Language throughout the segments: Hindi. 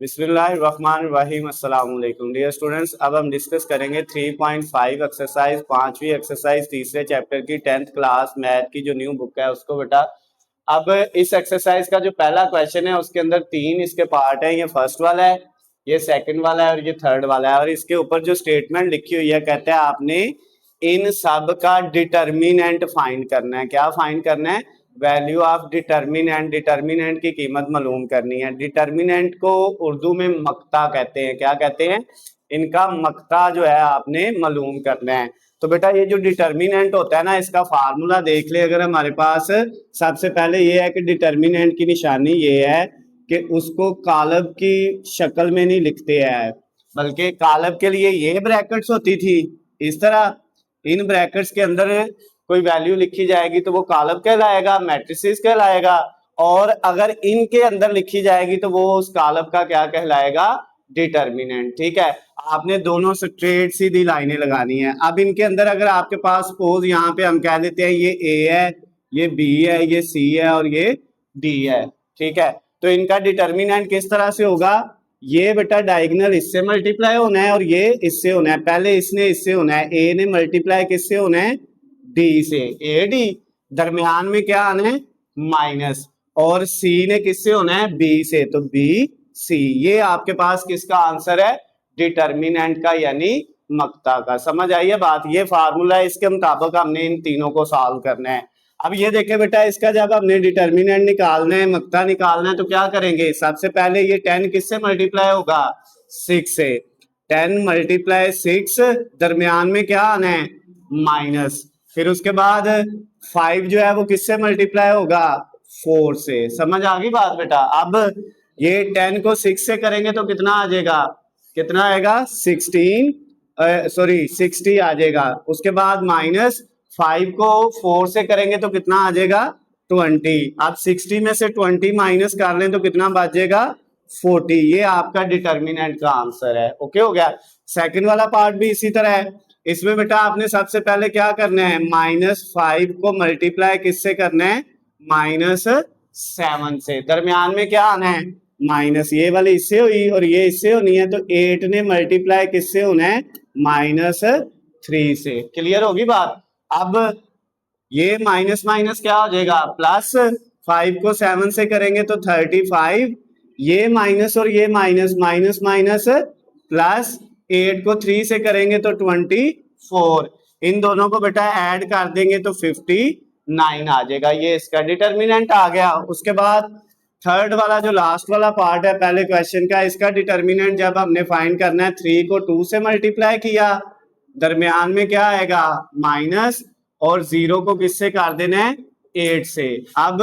बिस्मिल्लाहिर्रहमानिर्रहीम। अस्सलाम वालेकुम डियर स्टूडेंट्स। अब हम डिस्कस करेंगे 3.5 एक्सरसाइज, पांचवी एक्सरसाइज तीसरे चैप्टर की 10th क्लास मैथ की जो न्यू बुक है उसको बेटा। अब इस एक्सरसाइज का जो पहला क्वेश्चन है उसके अंदर तीन इसके पार्ट है। ये फर्स्ट वाला है, ये सेकंड वाला है और ये थर्ड वाला है। और इसके ऊपर जो स्टेटमेंट लिखी हुई है कहते हैं आपने इन सब का डिटर्मिनेंट फाइंड करना है। क्या फाइंड करना है? Value of determinant. डिटर्मिनेंट की कीमत मालूम करनी है। डिटर्मिनेंट को उर्दू में मक्ता कहते हैं। क्या कहते हैं? इनका मक्ता जो है आपने मालूम करना है। तो बेटा ये जो डिटर्मिनेंट होता है ना, इसका फार्मूला देख ले अगर हमारे पास। सबसे पहले ये है कि डिटर्मिनेंट की निशानी ये है कि उसको कालब की शक्ल में नहीं लिखते हैं, बल्कि कालब के लिए ये ब्रैकेट्स होती थी इस तरह। इन ब्रैकेट्स के अंदर कोई वैल्यू लिखी जाएगी तो वो कालब कहलाएगा, मैट्रिसेस कहलाएगा। और अगर इनके अंदर लिखी जाएगी तो वो उस कालब का क्या कहलाएगा? डिटर्मिनेंट। ठीक है, आपने दोनों स्ट्रेट सीधी लाइनें लगानी है। अब इनके अंदर अगर आपके पास सपोज यहाँ पे हम कह देते हैं ये ए है, ये बी है, ये सी है और ये डी है। ठीक है, तो इनका डिटर्मिनेंट किस तरह से होगा? ये बेटा डायगोनल इससे मल्टीप्लाई होना है और ये इससे होना है। पहले इसने इससे होना है, ए ने मल्टीप्लाई किससे होना है? डी से, ए डी। दरमियान में क्या आना है? माइनस। और सी ने किससे होना है? बी से, तो बी सी। ये आपके पास किसका आंसर है? डिटर्मिनेंट का, यानी मक्ता का। समझ आई है बात? ये फार्मूला है, इसके मुताबिक हमने इन तीनों को सॉल्व करना है। अब ये देखे बेटा, इसका जब हमने डिटर्मिनेंट निकालना है, मक्ता निकालना है, तो क्या करेंगे? सबसे पहले ये 10 किससे मल्टीप्लाई होगा? 6 से। 10 मल्टीप्लाई 6, दरमियान में क्या आना है? माइनस। फिर उसके बाद 5 जो है वो किससे मल्टीप्लाई होगा? 4 से। समझ आ गई बात बेटा? अब ये 10 को 6 से करेंगे तो कितना आ जाएगा? कितना आएगा? 60 आ जाएगा। उसके बाद माइनस 5 को 4 से करेंगे तो कितना आ जाएगा? 20। अब 60 में से 20 माइनस कर लें तो कितना बचेगा? 40। ये आपका डिटर्मिनेंट का आंसर है। ओके हो गया। सेकंड वाला पार्ट भी इसी तरह है। इसमें बेटा आपने सबसे पहले क्या करना है? -5 को मल्टीप्लाई किससे करना है? -7 से। दरमियान में क्या आना है? माइनस। ये वाली इससे हुई और ये इससे होनी है, तो 8 ने मल्टीप्लाई किससे होना है? -3 से। क्लियर होगी बात? अब ये माइनस माइनस क्या हो जाएगा? प्लस। 5 को 7 से करेंगे तो 35। ये माइनस और ये माइनस, माइनस माइनस प्लस। 8 को 3 से करेंगे तो 24। इन दोनों को बेटा ऐड कर देंगे तो 59 आ जाएगा। ये इसका डिटर्मिनेंट आ गया। उसके बाद थर्ड वाला जो लास्ट वाला पार्ट है पहले क्वेश्चन का, इसका डिटर्मिनेंट जब हमने फाइंड करना है, 3 को 2 से मल्टीप्लाई किया, दरमियान में क्या आएगा? माइनस। और 0 को किससे कर देना है? 8 से। अब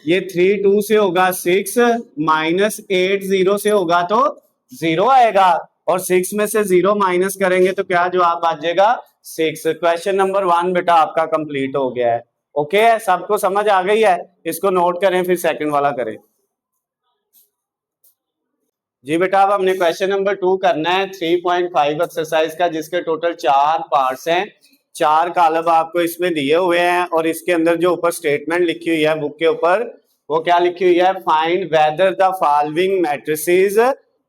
ये 3 2 से होगा 6, -8 0 से होगा तो 0 आएगा। और 6 में से 0 माइनस करेंगे तो क्या जवाब आ जाएगा? 6। क्वेश्चन नंबर 1 बेटा आपका कंप्लीट हो गया है। ओके है, सबको समझ आ गई है? इसको नोट करें, फिर सेकंड वाला करें। जी बेटा, अब हमने क्वेश्चन नंबर 2 करना है 3.5 एक्सरसाइज का, जिसके टोटल 4 पार्ट्स हैं। 4 कॉलम आपको इसमें दिए हुए हैं और इसके अंदर जो ऊपर स्टेटमेंट लिखी हुई है बुक के ऊपर, वो क्या लिखी हुई है? Find whether the following matrices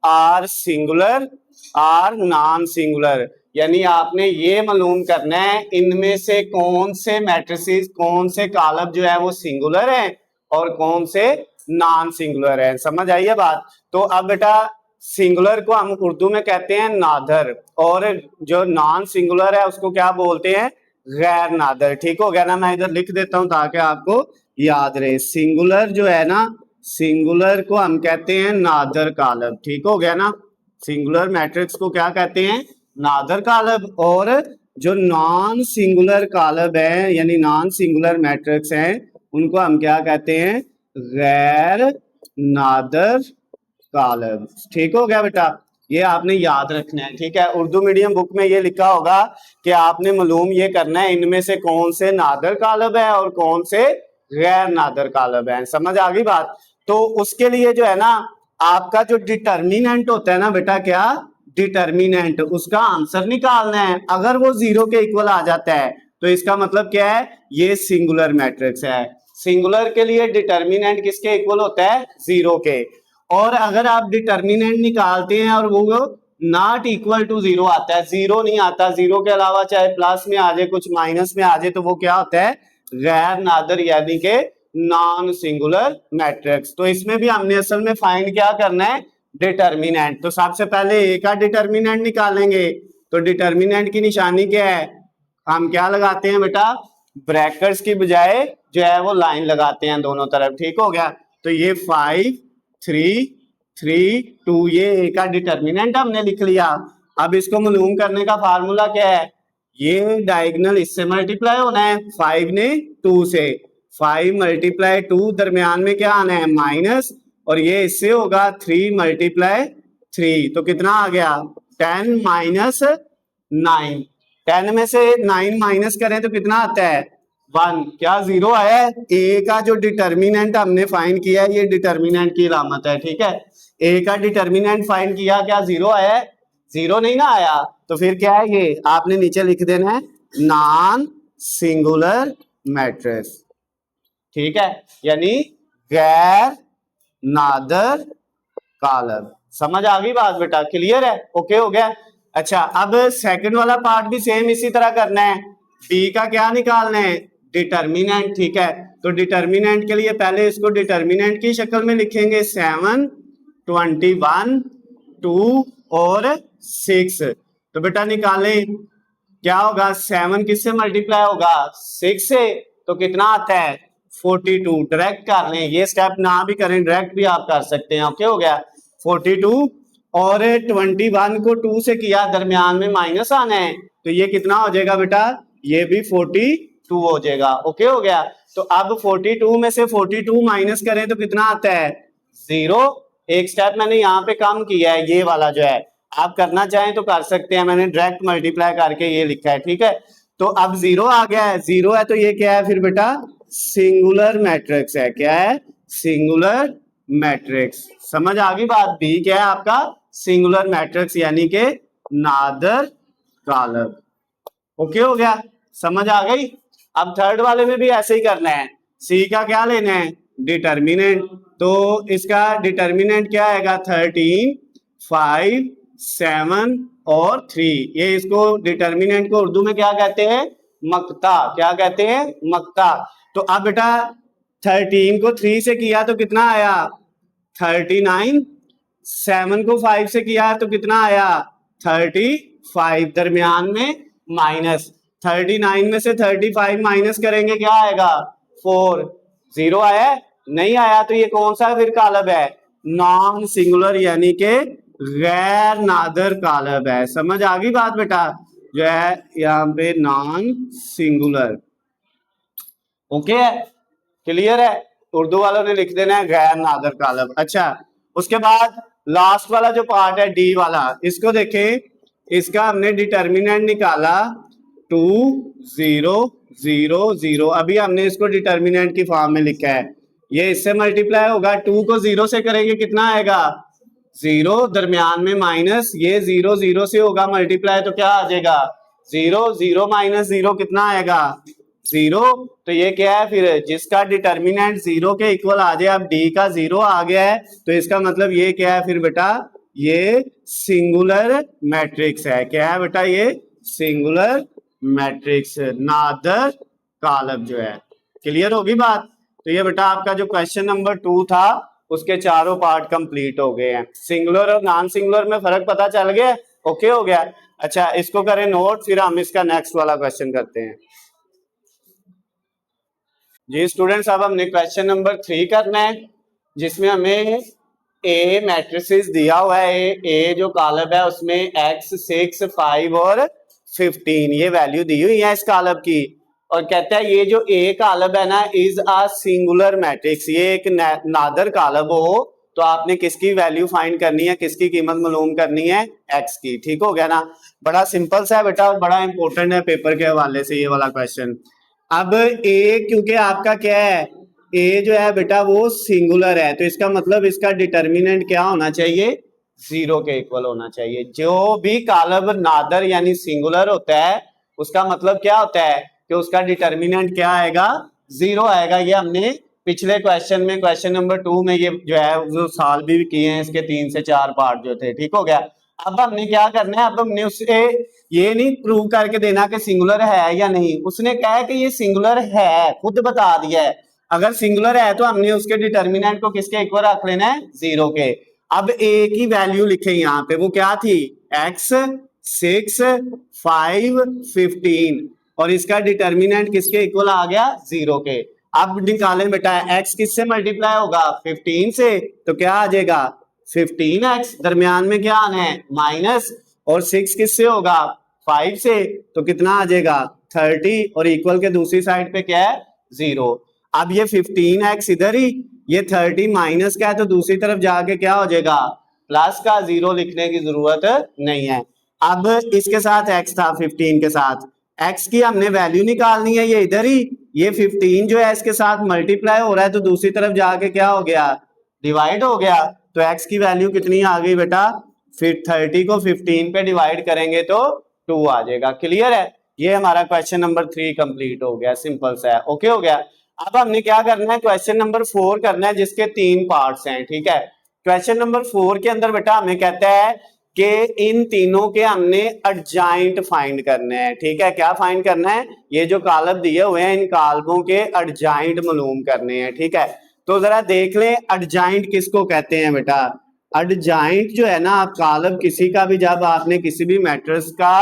are singular or non singular. यानी आपने ये मालूम करना है इनमें से कौन से मैट्रिसेस, कौन से कॉलम जो है वो सिंगुलर है और कौन से नॉन सिंगुलर है। समझ आई है बात? तो अब बेटा सिंगुलर को हम उर्दू में कहते हैं नादर, और जो नॉन सिंगुलर है उसको क्या बोलते हैं? गैर नादर। ठीक हो गया ना? मैं इधर लिख देता हूं ताकि आपको याद रहे। सिंगुलर जो है ना, सिंगुलर को हम कहते हैं नादर कॉलम। ठीक हो गया ना? सिंगुलर मैट्रिक्स को क्या कहते हैं? नादर कॉलम। और जो नॉन सिंगुलर कॉलम है यानी नॉन सिंगुलर मैट्रिक्स हैं, उनको हम क्या कहते हैं? गैर नादर कॉलम। ठीक हो गया बेटा? ये आपने याद रखना है। ठीक है, उर्दू मीडियम बुक में ये लिखा होगा कि आपने मालूम ये करना है इनमें से कौन से नादर कॉलम है और कौन से गैर नादर कॉलम है। समझ आ गई बात? तो उसके लिए जो है ना, आपका जो डिटर्मिनेंट होता है ना बेटा, क्या डिटर्मिनेंट, उसका आंसर निकालना है। अगर वो 0 के इक्वल आ जाता है तो इसका मतलब क्या है? ये सिंगुलर मैट्रिक्स है। सिंगुलर के लिए डिटर्मिनेंट किसके इक्वल होता है? 0 के। और अगर आप डिटर्मिनेंट निकालते हैं और वो नॉट इक्वल टू जीरो आता है, जीरो नहीं आता, जीरो के अलावा चाहे प्लस में आ जाए कुछ माइनस में आ जाए तो वो क्या होता है, गैर नादर यानी के नॉन सिंगुलर मैट्रिक्स। तो इसमें भी हमने असल में फाइंड क्या करना है, डिटर्मिनेंट। तो सबसे पहले ए का डिटर्मिनेंट निकालेंगे। तो डिटर्मिनेंट की निशानी क्या है, हम क्या लगाते हैं बेटा, ब्रैकेट्स की बजाय जो है वो लाइन लगाते हैं दोनों तरफ। ठीक हो गया। तो ये 5 3 3 2 ये ए का डिटर्मिनेंट हमने लिख लिया। अब इसको मालूम करने का फार्मूला क्या है, ये डायगोनल इससे मल्टीप्लाई होना है 5 ने 2 से, 5 मल्टीप्लाई 2 दरमियान में क्या आना है माइनस, और ये इससे होगा 3 मल्टीप्लाई 3 तो कितना आ गया 10 माइनस 9, 10 में से 9 माइनस करें तो कितना आता है 1, क्या जीरो आया है। ए का जो डिटर्मिनेंट हमने फाइंड किया है ये डिटर्मिनेंट की अलामत है। ठीक है, ए का डिटर्मिनेंट फाइंड किया, क्या जीरो आया है, जीरो नहीं ना आया, तो फिर क्या है ये आपने नीचे लिख देना है नॉन सिंगुलर मैट्रिक्स। ठीक है, यानी गैर नादर कॉलम। समझ आ गई बात बेटा, क्लियर है, ओके हो गया। अच्छा, अब सेकंड वाला पार्ट भी सेम इसी तरह करना है। बी का क्या निकालना है, डिटर्मिनेंट। ठीक है, तो डिटर्मिनेंट के लिए पहले इसको डिटर्मिनेंट की शक्ल में लिखेंगे 7 21 2 और 6। तो बेटा निकालें, क्या होगा 7 किससे मल्टीप्लाई होगा 6 से, तो कितना आता है 42। डायरेक्ट कर लें, ये स्टेप ना भी करें डायरेक्ट भी आप कर सकते हैं। ओके हो गया 42, और 21 को 2 से किया, दरमियान में माइनस आना है, तो ये कितना हो जाएगा बेटा, ये भी 42 हो जाएगा। ओके हो गया। तो अब 42 में से 42 माइनस करें तो कितना आता है 0। एक स्टेप मैंने यहाँ पे कम किया है, ये वाला जो है, आप करना चाहें तो कर सकते हैं, मैंने डायरेक्ट मल्टीप्लाई करके ये लिखा है। ठीक है, तो अब 0 आ गया है, 0 है तो ये क्या है फिर बेटा, सिंगुलर मैट्रिक्स है। क्या है, सिंगुलर मैट्रिक्स। समझ आ गई बात, बी क्या है आपका सिंगुलर मैट्रिक्स यानी के नादर कॉलम। ओके हो गया, समझ आ गई। अब थर्ड वाले में भी ऐसे ही करना है। सी का क्या लेना है, डिटर्मिनेंट। तो इसका डिटर्मिनेंट क्या आएगा 13 5 7 और 3। ये इसको डिटर्मिनेंट को उर्दू में क्या कहते हैं, मक्ता। क्या कहते हैं, मक्ता। तो अब बेटा 13 को 3 से किया तो कितना आया 39, 7 को 5 से किया तो कितना आया 35, दरमियान में माइनस, 39 में से 35 माइनस करेंगे क्या आएगा 4। 0 आया, नहीं आया, तो ये कौन सा फिर कॉलम है, नॉन सिंगुलर यानी के गैर नादर कॉलम है। समझ आ गई बात बेटा, जो है यहाँ पे नॉन सिंगुलर। ओके है, क्लियर है, उर्दू वालों ने लिख देना है गैर नादर कॉलम। अच्छा, उसके बाद लास्ट वाला जो पार्ट है डी वाला, इसको देखें, इसका हमने डिटर्मिनेंट निकाला 2 0 0 0। अभी हमने इसको डिटर्मिनेंट की फॉर्म में लिखा है, ये इससे मल्टीप्लाई होगा, 2 को 0 से करेंगे कितना आएगा 0, दरमियान में माइनस, ये 0 0 से होगा मल्टीप्लाई तो क्या आ जाएगा 0, 0 माइनस 0 कितना आएगा 0। तो ये क्या है फिर, जिसका डिटर्मिनेंट 0 के इक्वल आ जाए, अब डी का 0 आ गया है तो इसका मतलब ये क्या है फिर बेटा, ये सिंगुलर मैट्रिक्स है। क्या है बेटा, ये सिंगुलर मैट्रिक्स नादर कॉलम जो है। क्लियर होगी बात। तो ये बेटा आपका जो क्वेश्चन नंबर 2 था उसके चारों पार्ट कंप्लीट हो गए हैं। सिंगुलर और नॉन सिंगुलर में फर्क पता चल गया, ओके हो गया। अच्छा, इसको करें नोट, फिर हम इसका नेक्स्ट वाला क्वेश्चन करते हैं। जी स्टूडेंट्स, अब हमने क्वेश्चन नंबर 3 करना है, जिसमें हमें ए मैट्रिसेस दिया हुआ है। ए जो कॉलम है उसमें x 6 5 और 15 ये वैल्यू दी हुई है इस कॉलम की, और कहता है ये जो ए कॉलम है ना इज अ सिंगुलर मैट्रिक्स, ये एक नादर कॉलम हो तो आपने किसकी वैल्यू फाइंड करनी है, किसकी कीमत मालूम करनी है, x की। ठीक हो गया ना, बड़ा सिंपल सा है बेटा, बड़ा इंपॉर्टेंट है पेपर के हवाले से ये वाला क्वेश्चन। अब ए क्योंकि आपका क्या है, ए जो है बेटा वो सिंगुलर है, तो इसका मतलब इसका डिटर्मिनेंट क्या होना चाहिए 0 के इक्वल होना चाहिए। जो भी कॉलम नादर यानी सिंगुलर होता है उसका मतलब क्या होता है कि उसका डिटर्मिनेंट क्या आएगा 0 आएगा। ये हमने पिछले क्वेश्चन में, क्वेश्चन नंबर 2 में ये जो है जो सॉल्व भी किए हैं, इसके 3 से 4 पार्ट जो थे, ठीक हो गया। अब हमने क्या करना है, अब हमने उससे ये नहीं प्रूव करके देना कि सिंगुलर है या नहीं, उसने कहा है कि ये सिंगुलर है, खुद बता दिया है। अगर सिंगुलर है तो हमने उसके डिटर्मिनेंट को किसके इक्वल रख लेना है, 0 के। अब ए की वैल्यू लिखे यहाँ पे, वो क्या थी, x 6 5 15, और इसका डिटर्मिनेंट किसके इक्वल आ गया, 0 के। अब निकालें बेटा, x किससे मल्टीप्लाई होगा, 15 से, तो क्या आ जाएगा 15x, दरमियान में क्या आना है माइनस, और 6 किससे होगा 5 से, तो कितना आ जाएगा 30, और इक्वल के दूसरी साइड पे क्या है 0। अब ये 15x इधर ही, ये 30 माइनस का है, तो दूसरी तरफ जाके क्या हो जाएगा प्लस का, 0 लिखने की जरूरत नहीं है। अब इसके साथ x था 15 के साथ, x की हमने वैल्यू निकालनी है, ये इधर ही, ये 15 जो है इसके साथ मल्टीप्लाई हो रहा है, तो दूसरी तरफ जाके क्या हो गया डिवाइड हो गया, तो x की वैल्यू कितनी आ गई बेटा, फिर 30 को 15 पे डिवाइड करेंगे तो 2 आ जाएगा। क्लियर है, ये हमारा क्वेश्चन नंबर 3 कंप्लीट हो गया, सिंपल सा है, ओके हो गया। अब हमने क्या करना है, क्वेश्चन नंबर 4 करना है, जिसके 3 पार्ट्स हैं, ठीक है। क्वेश्चन नंबर 4 के अंदर बेटा हमें कहता है कि इन तीनों के हमने एडजॉइंट फाइंड करने हैं, ठीक है। क्या फाइंड करना है, ये जो कालब दिए हुए हैं इन कालबों के एडजॉइंट मालूम करने हैं, ठीक है। तो जरा देख लें एडजॉइंट किसको कहते हैं बेटा। एडजॉइंट जो है ना, आप कालब किसी का भी, जब आपने किसी भी मैट्रिक्स का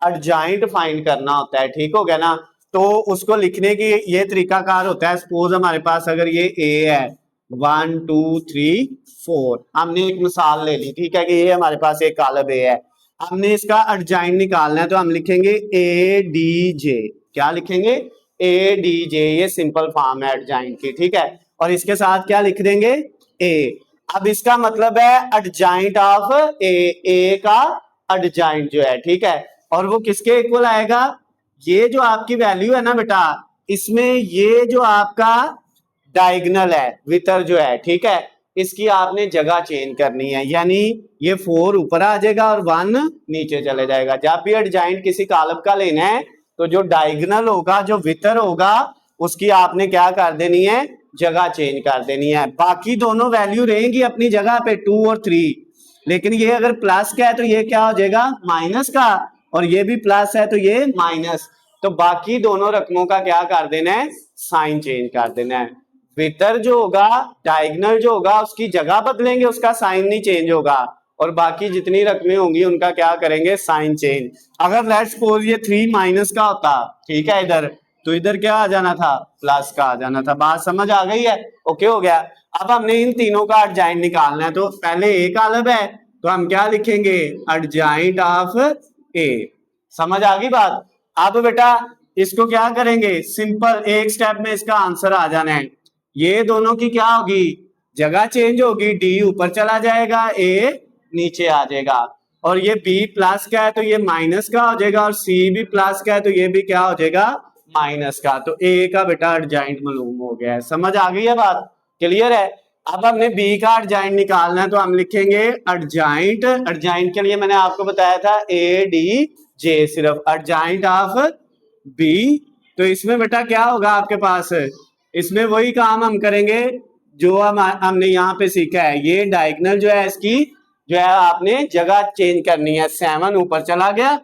एडजॉइंट फाइंड करना होता है, ठीक हो गया ना, तो उसको लिखने की ये तरीकाकार होता है। सपोज हमारे पास अगर ये ए है 1 2 3 4, हमने एक मिसाल ले ली, ठीक है, कि ये हमारे पास एक कालब ए है, हमने इसका एडजॉइंट निकालना है, तो हम लिखेंगे ए डी जे। क्या लिखेंगे, ए डी जे, ये सिंपल फॉर्म है एडजॉइंट की, ठीक है। और इसके साथ क्या लिख देंगे ए। अब इसका मतलब है एडजॉइंट ऑफ ए, ए का एडजॉइंट जो है, ठीक है, और वो किसके इक्वल आएगा, ये जो आपकी वैल्यू है ना बेटा, इसमें ये जो आपका डायगोनल है वितर जो है, ठीक है, इसकी आपने जगह चेंज करनी है, यानी ये 4 ऊपर आ जाएगा और 1 नीचे चले जाएगा। जब भी एडजॉइंट किसी कालब का लेना है, तो जो डायगोनल होगा, जो वितर होगा, उसकी आपने क्या कर देनी है, जगह चेंज कर देनी है। बाकी दोनों वैल्यू रहेंगी अपनी जगह पे 2 और 3, लेकिन ये अगर प्लस का है तो ये क्या हो जाएगा माइनस का, और ये भी प्लस है तो ये माइनस, तो बाकी दोनों रकमों का क्या कर देना है, साइन चेंज कर देना है। वितर जो होगा, डायगोनल जो होगा, उसकी जगह बदलेंगे, उसका साइन नहीं चेंज होगा, और बाकी जितनी रकमें होंगी उनका क्या करेंगे, साइन चेंज। अगर लेट्स सपोज ये 3 माइनस का होता, ठीक है, इधर, तो इधर क्या आ जाना था, प्लस का आ जाना था। बात समझ आ गई है, ओके हो गया। अब हमने इन तीनों का एडजॉइंट निकालना है, तो पहले ए कालब है, तो हम क्या लिखेंगे, एडजॉइंट ऑफ ए। समझ आ गई बात। अब बेटा इसको क्या करेंगे, सिंपल एक स्टेप में इसका आंसर आ जाना है। ये दोनों की क्या होगी, जगह चेंज होगी, डी ऊपर चला जाएगा, ए नीचे आ जाएगा, और ये बी प्लस का है तो ये माइनस का हो जाएगा, और सी भी प्लस का है तो ये भी क्या हो जाएगा, माइनस का। तो ए का बेटा एडजॉइंट मालूम हो गया है। समझ आ गई है बात, क्लियर है। अब हमने बी का एडजॉइंट निकालना है, तो हम लिखेंगे एडजॉइंट, एडजॉइंट के लिए मैंने आपको बताया था ए डी जे, सिर्फ एडजॉइंट ऑफ बी। तो इसमें बेटा क्या होगा आपके पास, इसमें वही काम हम करेंगे जो हमने यहाँ पे सीखा है। ये डायगोनल जो है इसकी जो है आपने जगह चेंज करनी है, 7 ऊपर चला गया,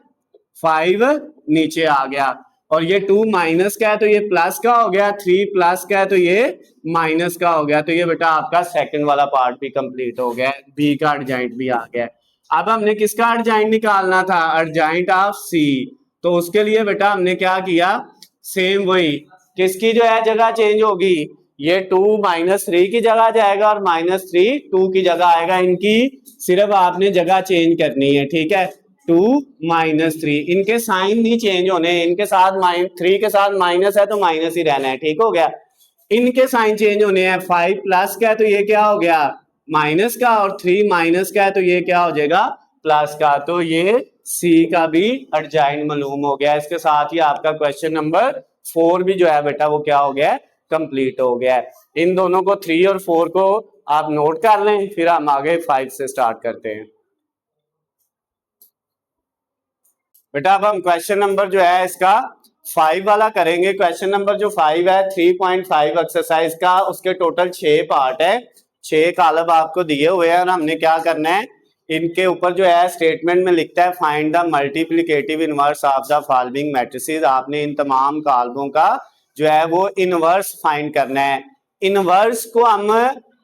5 नीचे आ गया, और ये 2 माइनस का है तो ये प्लस का हो गया, 3 प्लस का है तो ये माइनस का हो गया। तो ये बेटा आपका सेकंड वाला पार्ट भी कंप्लीट हो गया, बी का एडजॉइंट भी आ गया। अब हमने किसका एडजॉइंट निकालना था, एडजॉइंट ऑफ सी। तो उसके लिए बेटा हमने क्या किया, सेम वही, किसकी जो है जगह चेंज होगी, ये 2 -3 की जगह जाएगा, और -3 2 की जगह आएगा, इनकी सिर्फ आपने जगह चेंज करनी है, ठीक है। 2 -3, इनके साइन नहीं चेंज होने, इनके साथ 3 के साथ माइनस है तो माइनस ही रहना है, ठीक हो गया। इनके साइन चेंज होने हैं, 5 प्लस का है तो ये क्या हो गया माइनस का, और 3 माइनस का है तो ये क्या हो जाएगा प्लस का। तो ये सी का भी एडजॉइंट मालूम हो गया। इसके साथ ही आपका क्वेश्चन नंबर 4 भी जो है बेटा वो क्या हो गया, कंप्लीट हो गया है। इन दोनों को 3 और 4 को आप नोट कर लें, फिर हम आगे 5 से स्टार्ट करते हैं। बेटा अब हम क्वेश्चन नंबर जो है इसका 5 वाला करेंगे। क्वेश्चन नंबर जो 5 है 3.5 एक्सरसाइज का, उसके टोटल 6 पार्ट है, 6 कॉलम आपको दिए हुए हैं और हमने क्या करना है, इनके ऊपर जो है स्टेटमेंट में लिखता है find the multiplicative inverse of the following matrices. आपने इन तमाम कॉलमों का जो है वो इनवर्स फाइंड करना है। इनवर्स को हम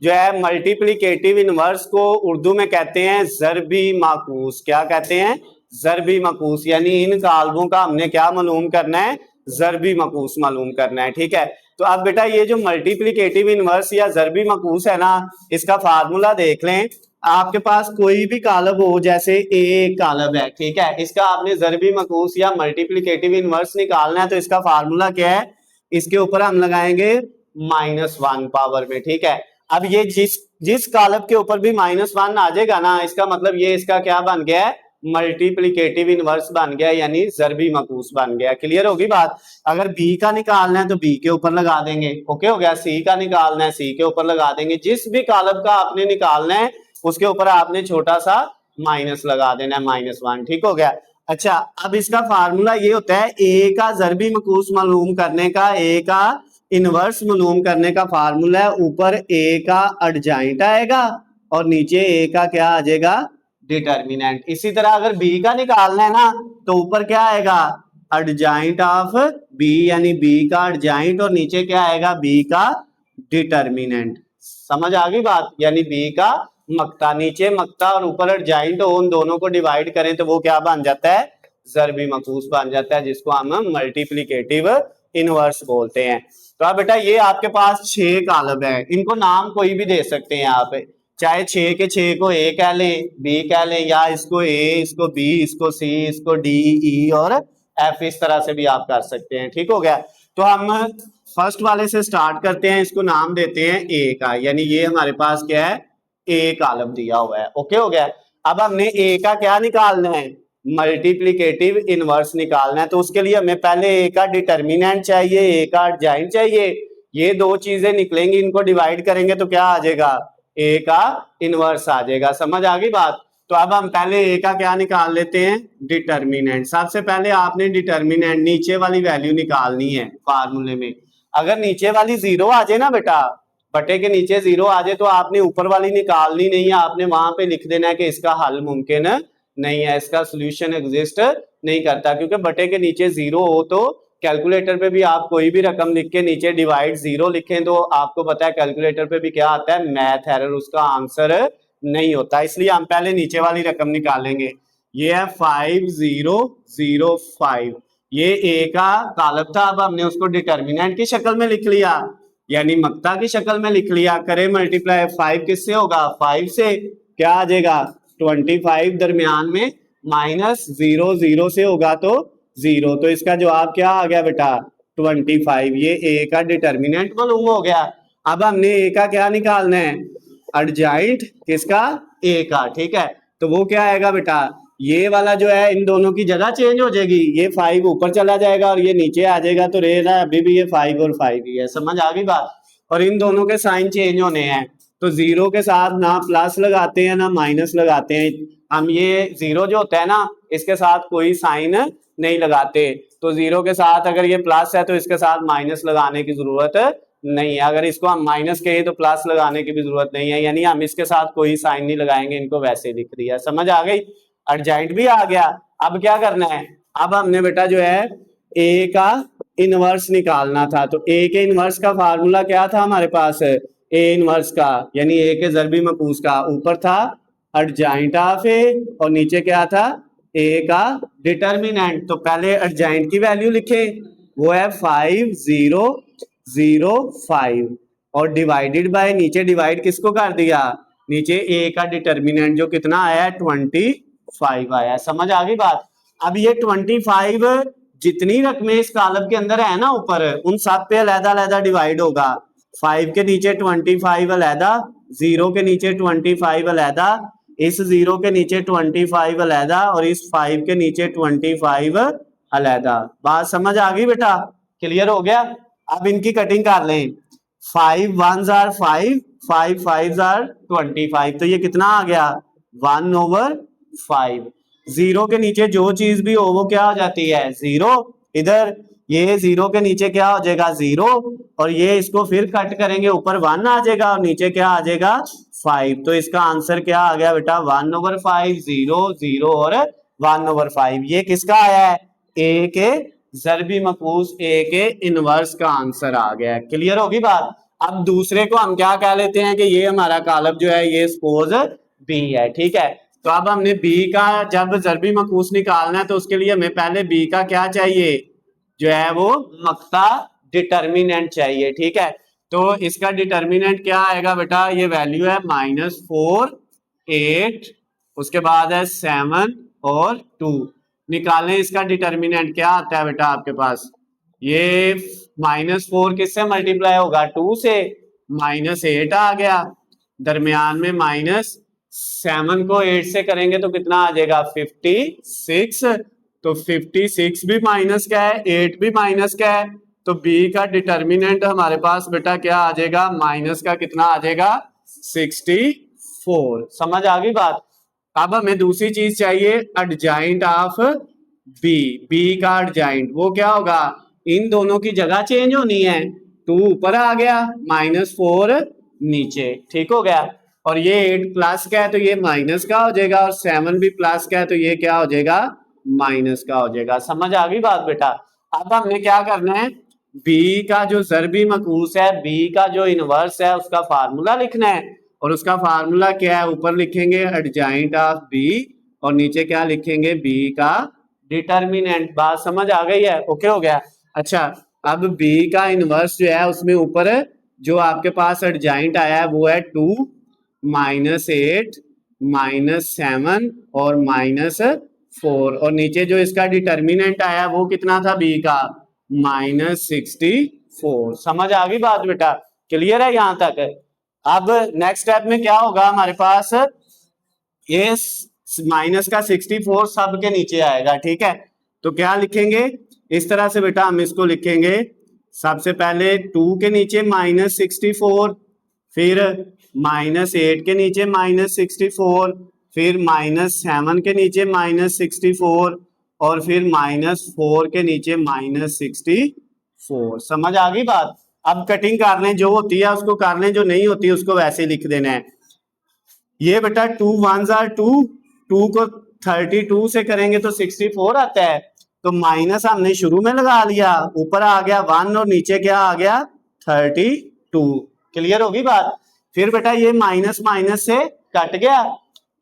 जो है मल्टीप्लिकेटिव इनवर्स को उर्दू में कहते हैं ज़रबी माकूस। क्या कहते हैं? ज़रबी माकूस। यानी इन कॉलमों का हमने क्या मालूम करना है? ज़रबी माकूस मालूम करना है। ठीक है, तो अब बेटा ये जो मल्टीप्लिकेटिव इनवर्स या ज़रबी माकूस है ना, इसका फार्मूला देख लें। आपके पास कोई भी कॉलम हो, जैसे ए कॉलम है, ठीक है, इसका आपने ज़रबी माकूस या मल्टीप्लिकेटिव इनवर्स निकालना है, तो इसका फार्मूला क्या है? इसके ऊपर हम लगाएंगे -1 पावर में। ठीक है, अब ये जिस कॉलम के ऊपर भी -1 आ जाएगा ना, इसका मतलब ये इसका क्या बन गया है? मल्टीप्लिकेटिव इनवर्स बन गया, यानी ज़रबी माकूस बन गया। क्लियर होगी बात? अगर बी का निकालना है तो बी के ऊपर लगा देंगे, ओके हो गया। सी का निकालना है सी के ऊपर लगा देंगे। जिस भी कॉलम का आपने निकालना है उसके ऊपर आपने छोटा सा माइनस लगा देना है, -1। ठीक हो गया। अच्छा, अब इसका फार्मूला ये होता है ए का ज़रबी माकूस मालूम करने का, ए का इनवर्स मालूम करने का फार्मूला है, ऊपर ए का एडजॉइंट आएगा और नीचे ए का क्या आ जाएगा? डिटर्मिनेंट। इसी तरह अगर बी का निकालना है ना, तो ऊपर क्या आएगा? एडजॉइंट ऑफ बी, यानी बी का एडजॉइंट, और नीचे क्या आएगा? बी का डिटर्मिनेंट। समझ आ गई बात? यानी बी का मक्ता, नीचे मक्ता और ऊपर एडजॉइंट हो, उन दोनों को डिवाइड करें तो वो क्या बन जाता है? ज़रबी माकूस बन जाता है, जिसको हम मल्टीप्लिकेटिव इनवर्स बोलते हैं। तो अब बेटा ये आपके पास 6 कॉलम है, इनको नाम कोई भी दे सकते हैं आप, चाहे 6 के 6 को ए कह लें, बी कह लें, या इसको ए, इसको बी, इसको सी, इसको डी, ई और एफ, इस तरह से भी आप कर सकते हैं। ठीक हो गया। तो हम फर्स्ट वाले से स्टार्ट करते हैं, इसको नाम देते हैं ए का, यानी ये हमारे पास क्या है? ए कॉलम दिया हुआ है, ओके हो गया। अब हमने ए का क्या निकालना है? मल्टीप्लिकेटिव इनवर्स निकालना है। तो उसके लिए हमें पहले ए का डिटर्मिनेंट चाहिए, ए का एडजॉइंट चाहिए। ये दो चीजें निकलेंगी, इनको डिवाइड करेंगे तो क्या आ जाएगा? ए का इनवर्स आ जाएगा। समझ आ गई बात? तो अब हम पहले ए का क्या निकाल लेते हैं? डिटर्मिनेंट। सबसे पहले आपने डिटर्मिनेंट नीचे वाली वैल्यू निकालनी है फार्मूले में। अगर नीचे वाली 0 आ जाए ना बेटा, बटे के नीचे 0 आ जाए, तो आपने ऊपर वाली निकालनी नहीं है, आपने वहां पे लिख देना है कि इसका हल मुमकिन नहीं है, इसका सोल्यूशन एग्जिस्ट नहीं करता। क्योंकि बटे के नीचे 0 हो तो कैलकुलेटर पे भी आप कोई भी रकम लिख के नीचे डिवाइड 0 लिखें तो आपको पता है कैलकुलेटर पे भी क्या आता है? मैथ एरर, उसका आंसर नहीं होता। इसलिए हम पहले नीचे वाली रकम निकालेंगे। ये है 5005, ये ए का कॉलम था, अब हमने उसको डिटर्मिनेंट की शक्ल में लिख लिया, यानी मक्ता की शक्ल में लिख लिया। करें मल्टीप्लाई 5 किससे होगा? 5 से। क्या आ जाएगा? 25, दरमियान में -0 से होगा तो 0, तो इसका जवाब क्या आ गया बेटा? 25। ये ए का डिटर्मिनेंट मालूम हो गया। अब हमने ए का क्या निकालना है? एडजॉइंट किसका? ए का। ठीक है, तो वो क्या आएगा बेटा? ये वाला जो है इन दोनों की जगह चेंज हो जाएगी, ये 5 ऊपर चला जाएगा और ये नीचे आ जाएगा, तो रहेगा अभी भी ये 5 और 5 ही है। समझ आ गई बात? और इन दोनों के साइन चेंज होने हैं, तो 0 के साथ ना प्लस लगाते हैं ना माइनस लगाते हैं हम। ये 0 जो होता है ना, इसके साथ कोई साइन नहीं लगाते। तो 0 के साथ अगर ये प्लस है तो इसके साथ माइनस लगाने की जरूरत नहीं है, अगर इसको हम माइनस कहें तो प्लस लगाने की भी जरूरत नहीं है, यानी हम इसके साथ कोई साइन नहीं लगाएंगे, इनको वैसे लिख दिया। समझ आ गई? एडजॉइंट भी आ गया। अब क्या करना है? अब हमने बेटा जो है ए का इनवर्स निकालना था, तो ए के इनवर्स का फार्मूला क्या था हमारे पास? ए इनवर्स का, यानी ए के ज़रबी माकूस का, ऊपर था एडजॉइंट ऑफ ए और नीचे क्या था? ए का डिटर्मिनेंट। तो पहले एडजॉइंट की वैल्यू लिखे, वो है 5005, और डिवाइडेड बाय, नीचे डिवाइड किसको कर दिया? नीचे ए का डिटर्मिनेंट जो कितना आया है? 25 आया। समझ आ गई बात? अब ये 25 जितनी रकमें इस कॉलम के अंदर है ना ऊपर, उन सब पे अलग-अलग डिवाइड होगा। 5 के नीचे 25 अलहदा, 0 के नीचे 25 अलहदा, इस 0 के नीचे 25 अलहदा और इस 5 के नीचे 25 अलहदा। बात समझ आ गई बेटा? क्लियर हो गया? अब इनकी कटिंग कर लें। 5 1s are 5, 5 5s are 25, तो ये कितना आ गया? 1/5। 0 के नीचे जो चीज भी हो वो क्या हो जाती है? 0। इधर ये 0 के नीचे क्या हो जाएगा 0, और ये इसको फिर कट करेंगे, ऊपर 1 आ जाएगा और नीचे क्या आ जाएगा 5। तो इसका आंसर क्या आ गया बेटा 1/5, 0 0 और 1/5। ये किसका आया है, ए के ज़रबी मकूस, ए के इनवर्स का आंसर आ गया है। क्लियर होगी बात। अब दूसरे को हम क्या कह लेते हैं कि ये हमारा कालब जो है ये सपोज बी है, ठीक है। तो अब हमने बी का जब ज़रबी मकूस निकालना है तो उसके लिए हमें पहले बी का क्या चाहिए, जो है वो मक्ता डिटर्मिनेंट चाहिए, ठीक है। तो इसका डिटर्मिनेंट क्या आएगा बेटा, ये वैल्यू है -4 8, उसके बाद है 7 और 2। निकालें इसका डिटर्मिनेंट, क्या आता है बेटा आपके पास, ये -4 किससे मल्टीप्लाई होगा 2 से, -8 आ गया, दरमियान में -7 को 8 से करेंगे तो कितना आ जाएगा 56। तो 56 भी माइनस का है, 8 भी माइनस का है, तो बी का डिटर्मिनेंट हमारे पास बेटा क्या आ जाएगा, माइनस का कितना आ जाएगा 64। समझ आ गई बात। अब हमें दूसरी चीज चाहिए एडजॉइंट ऑफ बी, बी का एडजॉइंट वो क्या होगा, इन दोनों की जगह चेंज होनी है, 2 ऊपर आ गया -4 नीचे, ठीक हो गया। और ये 8 प्लस का है तो ये माइनस का हो जाएगा, और 7 भी प्लस का है तो ये क्या हो जाएगा माइनस का हो जाएगा। समझ आ गई बात बेटा। अब हमने क्या करना है, बी का जो ज़रबी मकूस है, बी का जो इनवर्स है उसका फार्मूला लिखना है, और उसका फार्मूला क्या है, ऊपर लिखेंगे एडजॉइंट ऑफ बी और नीचे क्या लिखेंगे बी का डिटर्मिनेंट। बात समझ आ गई है, ओके हो गया। अच्छा अब बी का इनवर्स जो है उसमें ऊपर जो आपके पास एडजॉइंट आया है वो है 2 -8 -7 और -4, और नीचे जो इसका डिटर्मिनेंट आया वो कितना था बी का -64। समझ आ गई बात बेटा, क्लियर है यहां तक। अब नेक्स्ट स्टेप में क्या होगा हमारे पास, ये माइनस का 64 सब के नीचे आएगा, ठीक है। तो क्या लिखेंगे इस तरह से बेटा, हम इसको लिखेंगे सबसे पहले 2 के नीचे -64, फिर -8 के नीचे -64, फिर -7 के नीचे -64 और फिर -4 के नीचे -64। समझ आ गई बात। अब कटिंग कर लें, जो होती है उसको कर लें, जो नहीं होती उसको वैसे लिख देना है। ये बेटा 2 1s are 2, 2 को 32 से करेंगे तो 64 आता है, तो माइनस हमने शुरू में लगा लिया, ऊपर आ गया 1 और नीचे क्या आ गया 32। क्लियर होगी बात। फिर बेटा ये माइनस माइनस से कट गया,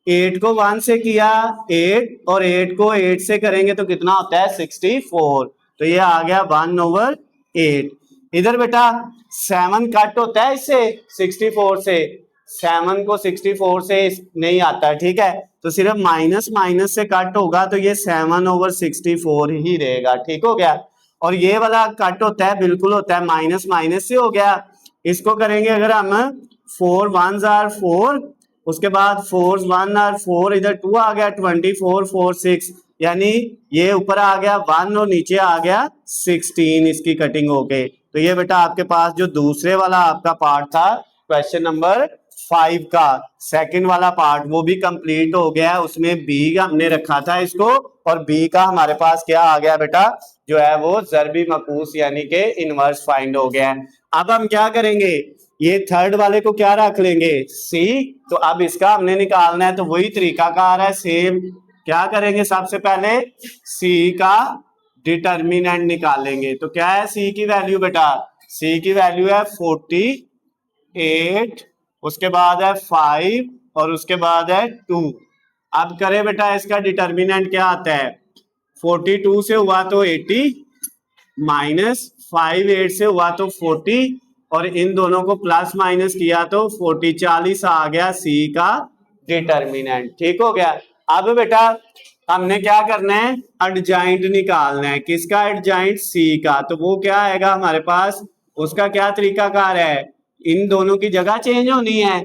8 को 1 से किया 8, और 8 को 8 से करेंगे तो कितना होता है 64, तो ये आ गया 1/8। इधर बेटा 7 कट होता है इससे 64 से, 7 को 64 से नहीं आता, ठीक है। तो सिर्फ माइनस माइनस से कट होगा तो ये 7/64 ही रहेगा, ठीक हो गया। और ये वाला कट होता है बिल्कुल होता है माइनस माइनस से हो गया। इसको करेंगे अगर हम 4 1s are 4, उसके बाद 4 1 are 4, इधर 2 आ गया 24 4 6, यानी ये ऊपर आ गया 1 और नीचे आ गया 16 इसकी कटिंग होके। तो ये बेटा आपके पास जो दूसरे वाला आपका पार्ट था क्वेश्चन नंबर 5 का सेकंड वाला पार्ट वो भी कंप्लीट हो गया है। उसमें बी हमने रखा था इसको, और बी का हमारे पास क्या आ गया बेटा, जो है वो ज़रबी मकूस यानी कि इनवर्स फाइंड हो गया है। अब हम क्या करेंगे, ये थर्ड वाले को क्या रख लेंगे सी, तो अब इसका हमने निकालना है, तो वही तरीकाकार है सेम। क्या करेंगे सबसे पहले सी का डिटर्मिनेंट निकालेंगे, तो क्या है सी की वैल्यू बेटा, सी की वैल्यू है 48, उसके बाद है 5 और उसके बाद है 2। अब करें बेटा इसका डिटर्मिनेंट क्या आता है, 42 से हुआ तो 80 -5 8 से हुआ तो 40, और इन दोनों को प्लस माइनस किया तो 40 40 आ गया सी का डिटर्मिनेंट, ठीक हो गया। अब बेटा हमने क्या करना है, एडजॉइंट निकालना है, किसका एडजॉइंट सी का, तो वो क्या आएगा हमारे पास, उसका क्या तरीकाकार है, इन दोनों की जगह चेंज होनी है,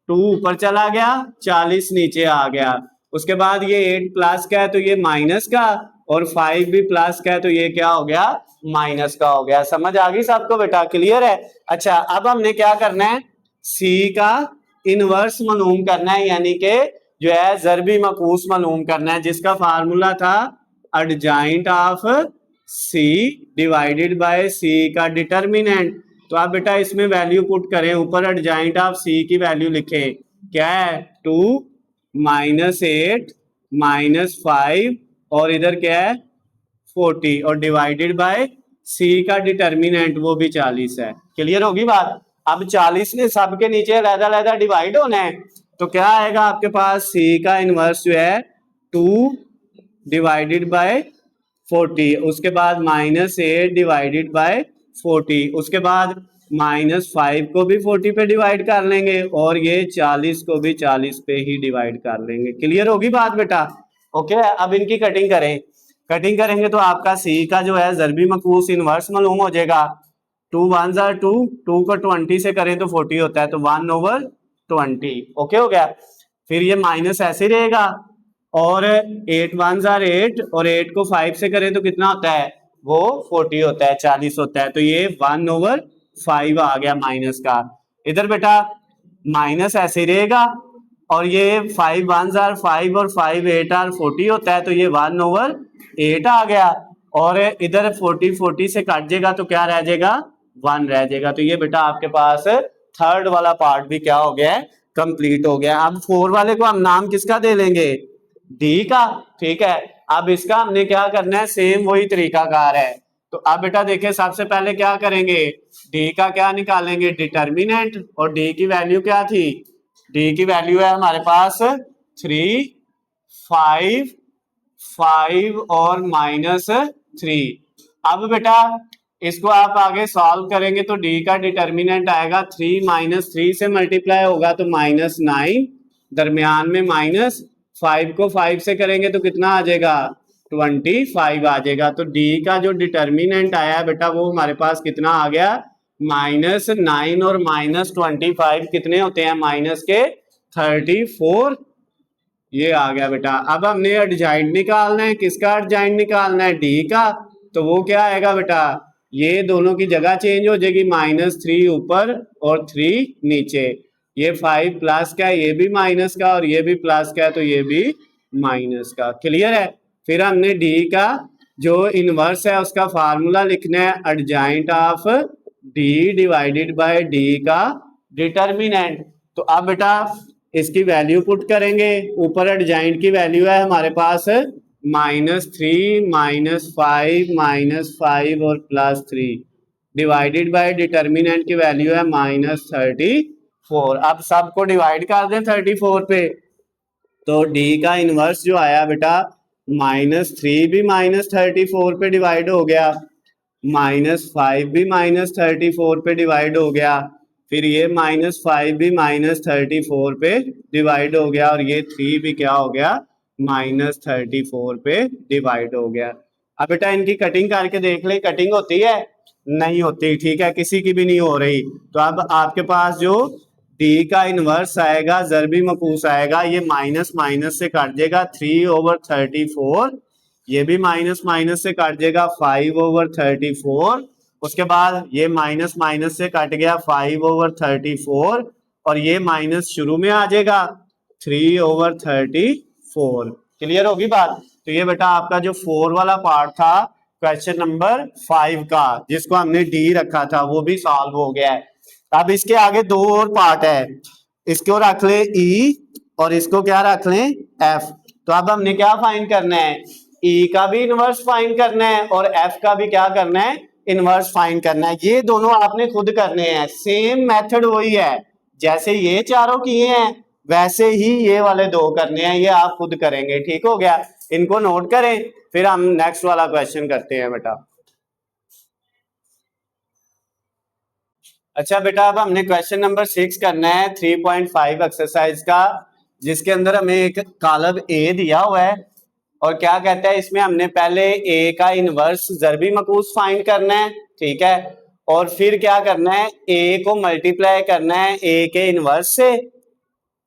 2 ऊपर चला गया 40 नीचे आ गया, उसके बाद ये 8 प्लस का है तो ये माइनस का, और 5 भी प्लस का है तो ये क्या हो गया माइनस का हो गया। समझ आ गई सबको बेटा, क्लियर है। अच्छा अब हमने क्या करना है, सी का इनवर्स मालूम करना है, यानी कि जो है ज़रबी मकूस मालूम करना है, जिसका फार्मूला था adjoint of C divided by C का डिटर्मिनेंट। तो आप बेटा इसमें वैल्यू पुट करें, ऊपर एडजॉइंट ऑफ सी की वैल्यू लिखें, क्या है 2 -8 -5 और इधर क्या है 40 और डिवाइडेड बाय सी का डिटर्मिनेंट वो भी 40 है। क्लियर होगी बात। अब 40 ने सबके नीचे अलग-अलग डिवाइड होना है, तो क्या आएगा आपके पास सी का इनवर्स जो है 2 डिवाइडेड बाय 40, उसके बाद -8 डिवाइडेड बाय 40, उसके बाद -5 को भी 40 पे डिवाइड कर लेंगे और ये 40 को भी 40 पे ही डिवाइड कर लेंगे। क्लियर होगी बात बेटा। ओके, अब इनकी कटिंग करें। कटिंग करेंगे तो आपका सी का जो है ज़रबी मकूस इनवर्स मालूम हो जाएगा। 2 1 ज़ा 2, 2 को 20 से करें तो 40 होता है, तो 1/20। ओके हो गया। फिर ये माइनस ऐसे रहेगा और 8 1 ज़ा 8 और 8 को 5 से करें तो कितना होता है, वो 40 होता है, 40 होता है, तो ये 1/5 आ गया माइनस का। इधर बेटा माइनस ऐसे रहेगा और ये 5 1 ज़ा 5 और 5 8 आर 40 होता है, तो ये 1/8 आ गया और इधर 40 40 से काट जाएगा तो क्या रह जाएगा 1 रह जाएगा। तो ये बेटा आपके पास थर्ड वाला पार्ट भी क्या हो गया है, कंप्लीट हो गया। अब 4 वाले को हम नाम किसका दे लेंगे, डी का। ठीक है, अब इसका हमने क्या करना है, सेम वही तरीकाकार है। तो अब बेटा देखिए सबसे पहले क्या करेंगे, डी का क्या निकालेंगे, डिटर्मिनेंट, और डी की वैल्यू क्या थी, डी की वैल्यू है हमारे पास 3 5 5 और -3। अब बेटा इसको आप आगे सॉल्व करेंगे तो डी का डिटर्मिनेंट आएगा 3 -3 से मल्टीप्लाई होगा तो -9, दरमियान में -5 को 5 से करेंगे तो कितना आ जाएगा 25 आ जाएगा। तो डी का जो डिटर्मिनेंट आया है बेटा वो हमारे पास कितना आ गया, -9 और -25 कितने होते हैं, माइनस के 34, ये आ गया बेटा। अब हमने एडजॉइंट निकालना है, किसका एडजॉइंट निकालना है, डी का। तो वो क्या आएगा बेटा, ये दोनों की जगह चेंज हो जाएगी, -3 ऊपर और 3 नीचे, ये 5 प्लस का है, ये भी माइनस का, और ये भी प्लस का है तो ये भी माइनस का। क्लियर है। फिर हमने डी का जो इनवर्स है उसका फार्मूला लिखना है, adjoint of D divided by D का डिटर्मिनेंट। तो अब बेटा इसकी वैल्यू पुट करेंगे, ऊपर एडजॉइंट की वैल्यू है हमारे पास -3 -5 -5 और +3 डिवाइडेड बाय डिटर्मिनेंट की वैल्यू है -34। अब सबको डिवाइड कर दें 34 पे, तो डी का इनवर्स जो आया बेटा -3 भी -34 पे डिवाइड हो गया, -5 भी -34 पे डिवाइड हो गया, फिर ये -5 भी -34 पे डिवाइड हो गया, और ये 3 भी क्या हो गया -34 पे डिवाइड हो गया। अब बेटा इनकी कटिंग करके देख ले, कटिंग होती है, नहीं होती, ठीक है, किसी की भी नहीं हो रही। तो अब आपके पास जो डी का इनवर्स आएगा, ज़रबी मकूस आएगा, ये माइनस माइनस से काट जाएगा 3/34, ये भी माइनस माइनस से काट जाएगा 5/34, उसके बाद ये माइनस माइनस से कट गया 5/34 और ये माइनस शुरू में आ जाएगा 3/34। क्लियर होगी बात। तो ये बेटा आपका जो 4 वाला पार्ट था क्वेश्चन नंबर 5 का, जिसको हमने डी रखा था, वो भी सॉल्व हो गया है। अब इसके आगे 2 और पार्ट है, इसको रख ले ई और इसको क्या रख लें एफ। तो अब हमने क्या फाइंड करना है, ई का भी इनवर्स फाइंड करना है और एफ का भी क्या करना है, इनवर्स फाइंड करना है। ये दोनों आपने खुद करने हैं, सेम मेथड वही है, जैसे ये चारों किए हैं वैसे ही ये वाले 2 करने हैं, ये आप खुद करेंगे। ठीक हो गया, इनको नोट करें, फिर हम नेक्स्ट वाला क्वेश्चन करते हैं बेटा। अच्छा बेटा, अब हमने क्वेश्चन नंबर 6 करना है 3.5 एक्सरसाइज का, जिसके अंदर हमें एक कॉलम ए दिया हुआ है और क्या कहता है, इसमें हमने पहले ए का इनवर्स ज़रबी मकूस फाइंड करना है, ठीक है, और फिर क्या करना है, ए को मल्टीप्लाई करना है ए के इनवर्स से,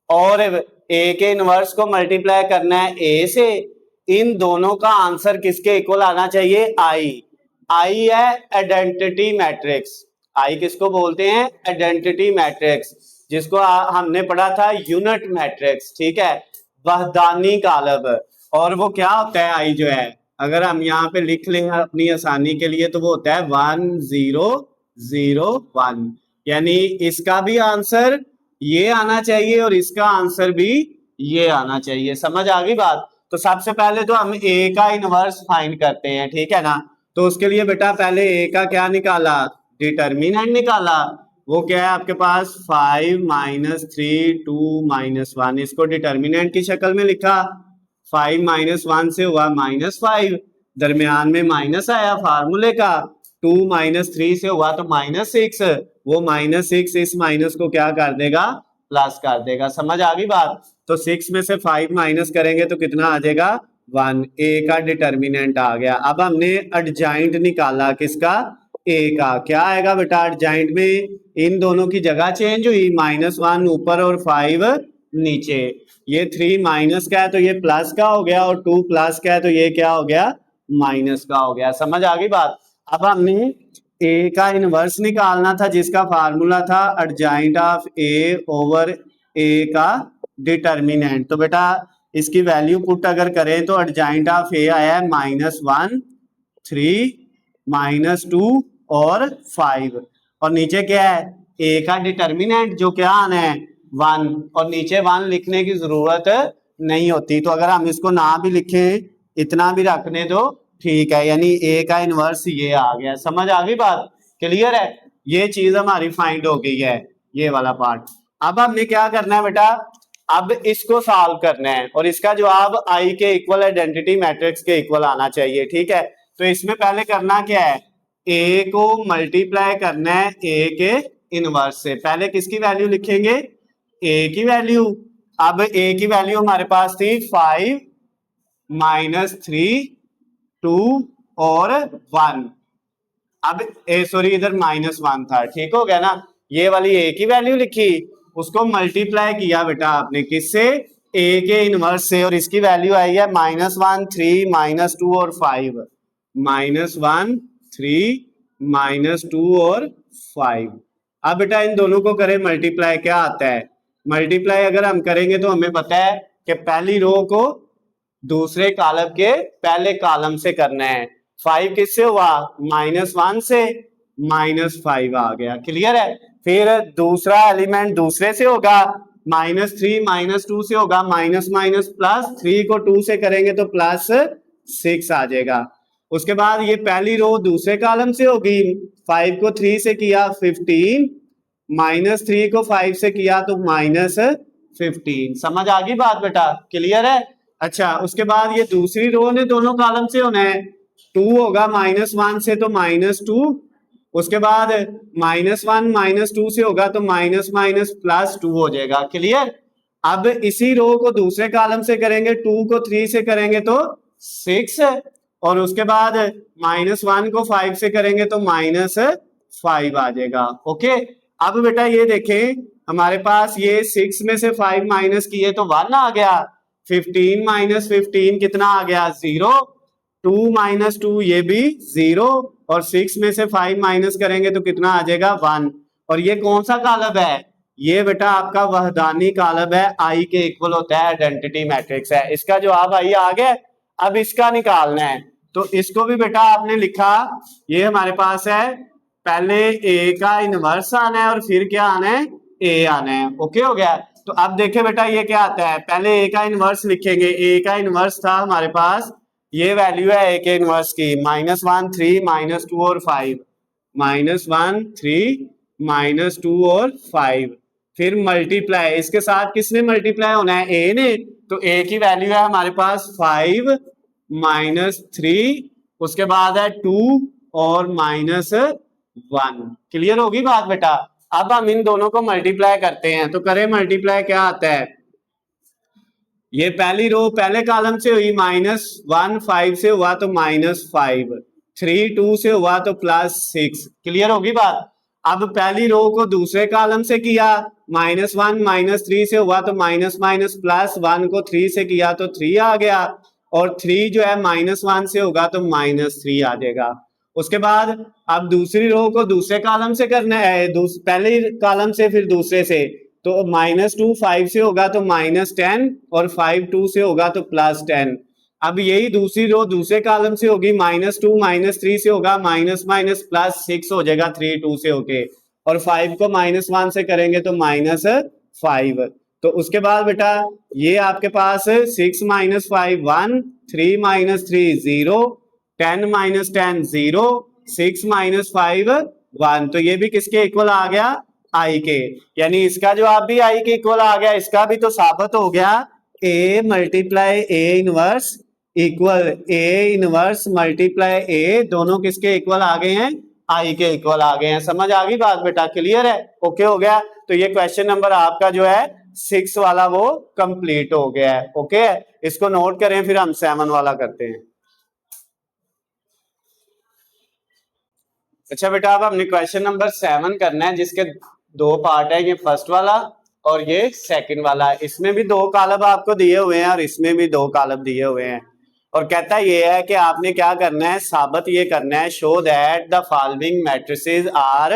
और ए के इनवर्स को मल्टीप्लाई करना है ए से। इन दोनों का आंसर किसके इक्वल आना चाहिए, आई। आई है आइडेंटिटी मैट्रिक्स, आई किसको बोलते हैं, आइडेंटिटी मैट्रिक्स, जिसको हमने पढ़ा था यूनिट मैट्रिक्स, ठीक है, वहदानी कालब। और वो क्या होता है आई जो है, अगर हम यहाँ पे लिख लें अपनी आसानी के लिए तो वो होता है 1001, यानी इसका भी आंसर ये आना चाहिए और इसका आंसर भी ये आना चाहिए। समझ आ गई बात? तो सबसे पहले तो हम ए का इनवर्स फाइंड करते हैं, ठीक है ना। तो उसके लिए बेटा पहले ए का क्या निकाला, डिटर्मिनेंट निकाला। वो क्या है आपके पास 5 - 3 2 - 1, इसको डिटर्मिनेंट की शक्ल में लिखा। 5 - 1 से हुआ -5, दरमियान में माइनस आया फार्मूले का। 2 - 3 से हुआ तो -6, वो -6 इस माइनस को क्या कर देगा, प्लस कर देगा। समझ आ गई बात? तो 6 में से 5 माइनस करेंगे तो कितना आ जाएगा 1। ए का डिटर्मिनेंट आ गया। अब हमने एडजॉइंट निकाला किसका, ए का। क्या आएगा बेटा एडजॉइंट में, इन दोनों की जगह चेंज हुई, -1 ऊपर और 5 नीचे। ये 3 माइनस का है तो ये प्लस का हो गया, और 2 प्लस का है तो ये क्या हो गया, माइनस का हो गया। समझ आ गई बात? अब हमने ए का इनवर्स निकालना था जिसका फार्मूला था एडजॉइंट ऑफ ए ओवर ए का डिटर्मिनेंट। तो बेटा इसकी वैल्यू पुट अगर करें तो एडजॉइंट ऑफ ए आया है -1 3 -2 और 5, और नीचे क्या है ए का डिटर्मिनेंट जो क्या आना है 1, और नीचे 1 लिखने की जरूरत नहीं होती। तो अगर हम इसको ना भी लिखें इतना भी रखने दो ठीक है, यानी ए का इनवर्स ये आ गया। समझ आ गई बात? क्लियर है? ये चीज हमारी फाइंड हो गई है, ये वाला पार्ट। अब हमने क्या करना है बेटा, अब इसको सॉल्व करना है और इसका जवाब आई के इक्वल आइडेंटिटी मैट्रिक्स के इक्वल आना चाहिए, ठीक है। तो इसमें पहले करना क्या है, ए को मल्टीप्लाई करना है ए के इनवर्स से। पहले किसकी वैल्यू लिखेंगे, ए की वैल्यू। अब ए की वैल्यू हमारे पास थी 5 -3 2 और 1। अब सॉरी इधर -1 था, ठीक हो गया ना। ये वाली ए की वैल्यू लिखी, उसको मल्टीप्लाई किया बेटा आपने किससे, ए के इनवर्स से, और इसकी वैल्यू आई है -1 3 -2 और 5। -1 3 -2 और 5। अब बेटा इन दोनों को करें मल्टीप्लाई, क्या आता है, मल्टीप्लाई अगर हम करेंगे तो हमें पता है कि पहली रो को दूसरे कॉलम के पहले कॉलम से करना है। 5 किससे हुआ, -1 से, -5 आ गया। क्लियर है? फिर दूसरा एलिमेंट दूसरे से होगा, -3 -2 से होगा, माइनस माइनस प्लस, 3 को 2 से करेंगे तो +6 आ जाएगा। उसके बाद ये पहली रो दूसरे कॉलम से होगी, 5 को 3 से किया 15, -3 को 5 से किया तो -15। समझ आ गई बात बेटा? क्लियर है? अच्छा, उसके बाद ये दूसरी रो ने दोनों कॉलम से होना है, 2 होगा -1 से तो -2, उसके बाद -1 -2 से होगा तो माइनस माइनस +2 हो जाएगा। क्लियर? अब इसी रो को दूसरे कॉलम से करेंगे, 2 को 3 से करेंगे तो 6, और उसके बाद -1 को 5 से करेंगे तो -5 आ जाएगा। ओके, अब बेटा ये देखें हमारे पास ये 6 में से 5 माइनस किए तो 1 आ गया, 15 -15 कितना आ गया 0, 2 -2 ये भी 0, और 6 में से 5 माइनस करेंगे तो कितना आ जाएगा 1। और ये कौन सा कॉलम है, ये बेटा आपका वहदानी कॉलम है, आई के इक्वल होता है, आइडेंटिटी मैट्रिक्स है। इसका जवाब आई आ गया। अब इसका निकालना है, तो इसको भी बेटा आपने लिखा, ये हमारे पास है, पहले ए का इनवर्स आना है और फिर क्या आना है, ए आना है। ओके हो गया? तो अब देखे बेटा ये क्या आता है, पहले ए का इनवर्स लिखेंगे। ए का इनवर्स था हमारे पास, ये वैल्यू है ए के इनवर्स की, -1 3 -2 और 5, -1 3 -2 और 5। फिर मल्टीप्लाई, इसके साथ किसने मल्टीप्लाई होना है, ए ने। तो ए की वैल्यू है हमारे पास 5 -3, उसके बाद है 2 और -1। क्लियर होगी बात बेटा? अब हम इन दोनों को मल्टीप्लाई करते हैं, तो करें मल्टीप्लाई, क्या आता है, ये पहली रो पहले कॉलम से हुई, -1 5 से हुआ तो -5, 3 2 से हुआ तो +6। क्लियर होगी बात? अब पहली रो को दूसरे कॉलम से किया, -1 -3 से हुआ तो माइनस माइनस प्लस, 1 को 3 से किया तो 3 आ गया, और 3 जो है -1 से होगा तो -3 आ जाएगा। उसके बाद अब दूसरी रो को दूसरे कॉलम से करना है, पहले कॉलम से फिर दूसरे से, तो -2 5 से होगा तो -10, और 5 2 से होगा तो +10। अब यही दूसरी रो दूसरे कॉलम से होगी, -2 -3 से होगा, माइनस माइनस प्लस 6 हो जाएगा 3 2 से होके, और 5 को -1 से करेंगे तो -5। तो उसके बाद बेटा ये आपके पास 6 - 5 1, 3 - 3 0, 10 - 10 0, 6 - 5 1। तो ये भी किसके इक्वल आ गया, आई के। यानी इसका जवाब भी आई के इक्वल आ गया। इसका भी तो साबित हो गया A multiply A inverse equal A inverse multiply A, दोनों किसके इक्वल आ गए हैं, आई के इक्वल आ गए हैं। समझ आ गई बात बेटा, क्लियर है, ओके हो गया। तो ये क्वेश्चन नंबर आपका जो है 6 वाला वो कंप्लीट हो गया है, ओके। इसको नोट करें, फिर हम 7 वाला करते हैं। अच्छा बेटा, अब हमने क्वेश्चन नंबर 7 करना है, जिसके दो पार्ट है, ये फर्स्ट वाला और ये सेकंड वाला। इसमें भी दो कॉलम आपको दिए हुए हैं और इसमें भी दो कॉलम दिए हुए हैं, और कहता ये है कि आपने क्या करना है, साबित ये करना है, show that the following matrices are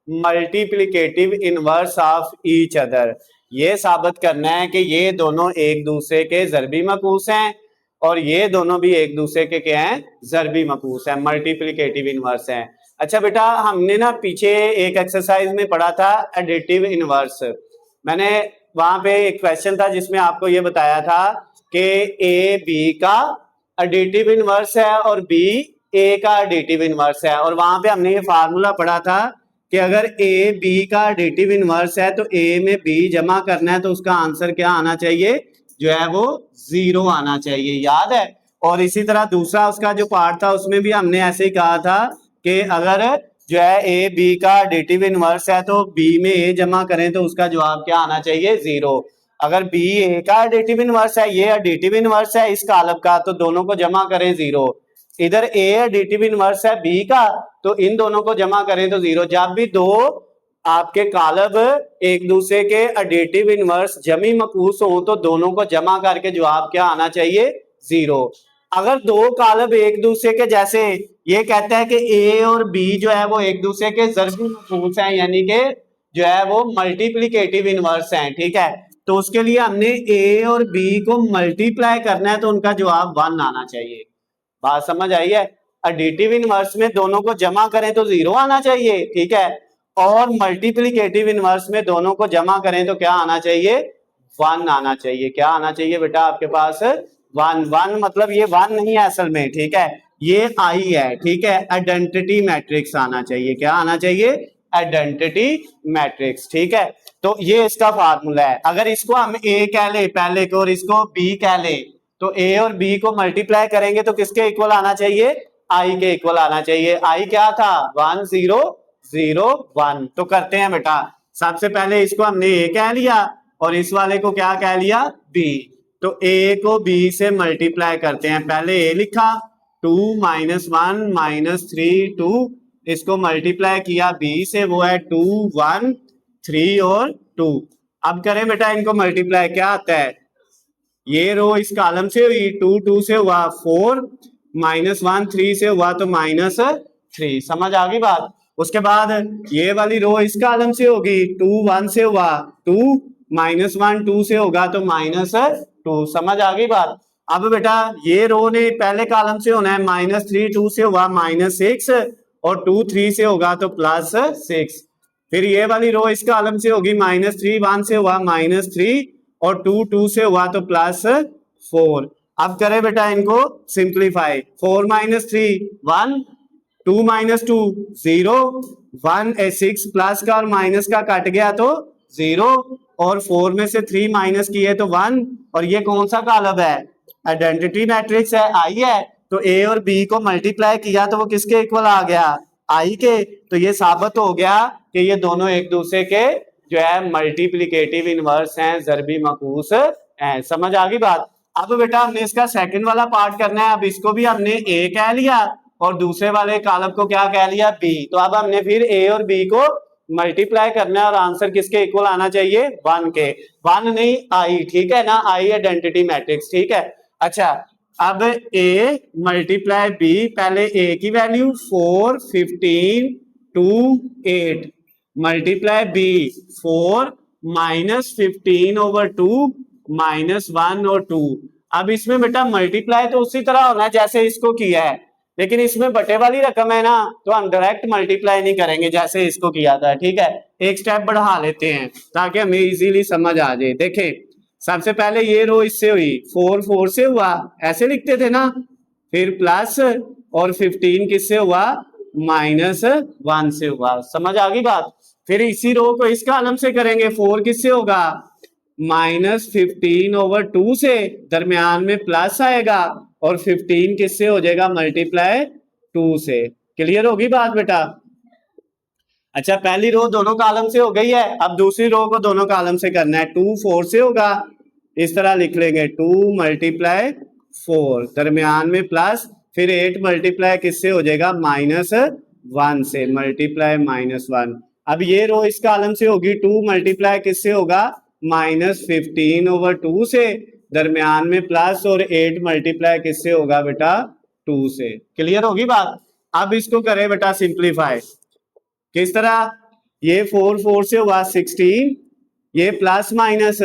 multiplicative inverse of each other. ये साबित करना है कि ये दोनों एक दूसरे के ज़रबी मकूस हैं और ये दोनों भी एक दूसरे के क्या हैं, ज़रबी मकूस हैं, मल्टीप्लिकेटिव इनवर्स हैं। अच्छा बेटा, हमने ना पीछे एक एक्सरसाइज में पढ़ा था एडिटिव इनवर्स। मैंने वहां पे एक क्वेश्चन था जिसमें आपको ये बताया था कि ए बी का एडिटिव इनवर्स है और बी ए का एडिटिव इनवर्स है, और वहां पे हमने ये फार्मूला पढ़ा था कि अगर ए बी का एडिटिव इनवर्स है तो ए में बी जमा करना है तो उसका आंसर क्या आना चाहिए, जो है वो 0 आना चाहिए, याद है। और इसी तरह दूसरा उसका जो पार्ट था उसमें भी हमने ऐसे ही कहा था कि अगर जो है ए बी का एडिटिव इनवर्स है तो बी में ए जमा करें तो उसका जवाब क्या आना चाहिए, 0। अगर बी ए का एडिटिव इनवर्स है, ये एडिटिव इनवर्स है इस कॉलम का, तो दोनों को जमा करें 0। इधर ए एडिटिव इनवर्स है बी का, तो इन दोनों को जमा करें तो 0। जब भी दो आपके कॉलम एक दूसरे के एडिटिव इनवर्स जमी मकूस हो तो दोनों को जमा करके जवाब क्या आना चाहिए, 0। अगर दो कॉलम एक दूसरे के जैसे, ये कहता है कि ए और बी जो है वो एक दूसरे के ज़रबी मकूस हैं, यानी कि जो है वो मल्टीप्लिकेटिव इनवर्स हैं, ठीक है। तो उसके लिए हमने ए और बी को मल्टीप्लाई करना है तो उनका जवाब 1 आना चाहिए। बात समझ आई है। एडिटिव इनवर्स में दोनों को जमा करें तो 0 आना चाहिए, ठीक है, और मल्टीप्लिकेटिव इनवर्स में दोनों को जमा करें तो क्या आना चाहिए, 1 आना चाहिए। क्या आना चाहिए बेटा आपके पास, 1 मतलब ये 1 नहीं है असल में, ठीक है, ये आई है, ठीक है। आइडेंटिटी मैट्रिक्स आना चाहिए, क्या आना चाहिए, आइडेंटिटी मैट्रिक्स, ठीक है। तो ये इसका फार्मूला है। अगर इसको हम ए कह ले पहले को और इसको बी कह ले, तो ए और बी को मल्टीप्लाई करेंगे तो किसके इक्वल आना चाहिए, आई के इक्वल आना चाहिए। आई क्या था, 1 0 0 1। तो करते हैं बेटा, सबसे पहले इसको हमने ए कह लिया और इस वाले को क्या कह लिया, बी। तो ए को बी से मल्टीप्लाई करते हैं। पहले ए लिखा, 2 - 1 - 3 2, इसको मल्टीप्लाई किया बी से, वो है 2 1 3 और 2। अब करें बेटा इनको मल्टीप्लाई, क्या आता है, ये रो इस कॉलम से हुई, 2 2 से हुआ 4, -1 3 से हुआ तो -3। समझ आ गई बात। उसके बाद ये वाली रो इस कॉलम से होगी, 2 1 से हुआ 2, -1 2 से होगा तो -2। समझ आ गई बात। अब बेटा ये रो ने पहले कॉलम से होना है, -3 2 से हुआ -6 और 2 3 से होगा तो +6। फिर ये वाली रो इस कॉलम से होगी, -3 1 से हुआ -3 और 2 2 से हुआ तो +4। अब करें बेटा इनको सिंप्लीफाई, 4 - 3 1, 2 - 2 0, 1 6 प्लस का और माइनस का कट गया तो 0, और 4 में से 3 माइनस किए तो 1, और ये कौन सा कॉलम है, आइडेंटिटी मैट्रिक्स है, आई है। तो ए और बी को मल्टीप्लाई किया तो वो किसके इक्वल आ गया, आई के। तो ये साबित हो गया कि ये दोनों एक दूसरे के जो है मल्टीप्लिकेटिव इनवर्स हैं, ज़रबी मकूस हैं। समझ आ गई बात। अब बेटा हमने इसका सेकंड वाला पार्ट करना है। अब इसको भी हमने ए कह लिया और दूसरे वाले कॉलम को क्या कह लिया, बी। तो अब हमने फिर ए और बी को मल्टीप्लाई करना है और आंसर किसके इक्वल आना चाहिए, 1 के। 1 नहीं, आई, ठीक है ना, आई आइडेंटिटी मैट्रिक्स, ठीक है। अच्छा, अब ए मल्टीप्लाई बी, पहले ए की वैल्यू 4 15 2 8 मल्टीप्लाई बी 4 - 15/2 -1 और 2। अब इसमें बेटा मल्टीप्लाई तो उसी तरह होना है जैसे इसको किया है, लेकिन इसमें बटे वाली रकम है ना, तो हम डायरेक्ट मल्टीप्लाई नहीं करेंगे जैसे इसको किया था। ठीक है, एक स्टेप बढ़ा लेते हैं ताकि हमें इजीली समझ आ जाए। देखें, सबसे पहले ये रो इससे हुई, 4 4 से हुआ, ऐसे लिखते थे ना, फिर प्लस, और 15 किससे हुआ, -1 से हुआ। समझ आ गई बात। फिर इसी रो को इस कॉलम से करेंगे, 4 किससे होगा, -15/2 से, दरमियान में प्लस आएगा, और 15 किससे हो जाएगा, मल्टीप्लाई 2 से। क्लियर होगी बात बेटा। अच्छा, पहली रो दोनों कॉलम से हो गई है, अब दूसरी रो को दोनों कॉलम से करना है। 2 4 से होगा, इस तरह लिख लेंगे, 2 × 4, दरमियान में प्लस, फिर 8 मल्टीप्लाई किससे हो जाएगा, -1 से, मल्टीप्लाई -1। अब ये रो इस कॉलम से होगी, 2 मल्टीप्लाई किससे होगा, -15/2 से, दरमियान में प्लस, और 8 मल्टीप्लाई किससे होगा बेटा, 2 से। क्लियर होगी बात। अब इसको करें बेटा सिंप्लीफाई, किस तरह, ये 4 4 से हुआ 16, ये प्लस माइनस,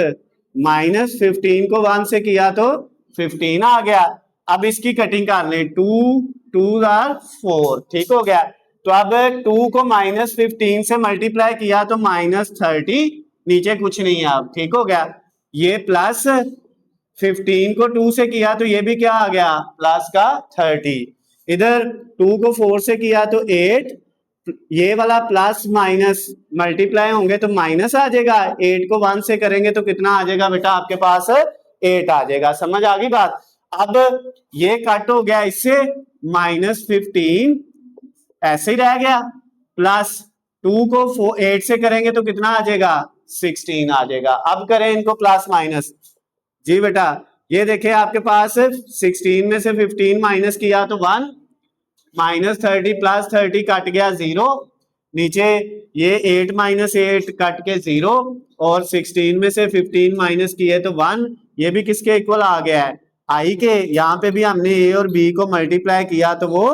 -15 को 1 से किया तो 15 आ गया। अब इसकी कटिंग कर लें, 2 2 आर 4, ठीक हो गया। तो अब 2 को -15 से मल्टीप्लाई किया तो -30, नीचे कुछ नहीं है, अब ठीक हो गया। ये प्लस 15 को 2 से किया तो ये भी क्या आ गया, प्लस का 30। इधर 2 को 4 से किया तो 8, ये वाला प्लस माइनस मल्टीप्लाई होंगे तो माइनस आ जाएगा, 8 को 1 से करेंगे तो कितना आ जाएगा बेटा, आपके पास 8 आ जाएगा। समझ आ गई बात। अब ये कट हो गया इससे, -15 ऐसे ही रह गया, प्लस 2 को 8 से करेंगे तो कितना आ जाएगा, 16 आ जाएगा। अब करें इनको प्लस माइनस, जी बेटा, ये देखें आपके पास 16 में से 15 माइनस किया तो 1, -30 प्लस 30 कट गया 0, नीचे ये 8 - 8 कट के 0, और 16 में से 15 माइनस किए तो 1, ये भी किसके इक्वल आ गया है, आई के। यहाँ पे भी हमने ए और बी को मल्टीप्लाई किया तो वो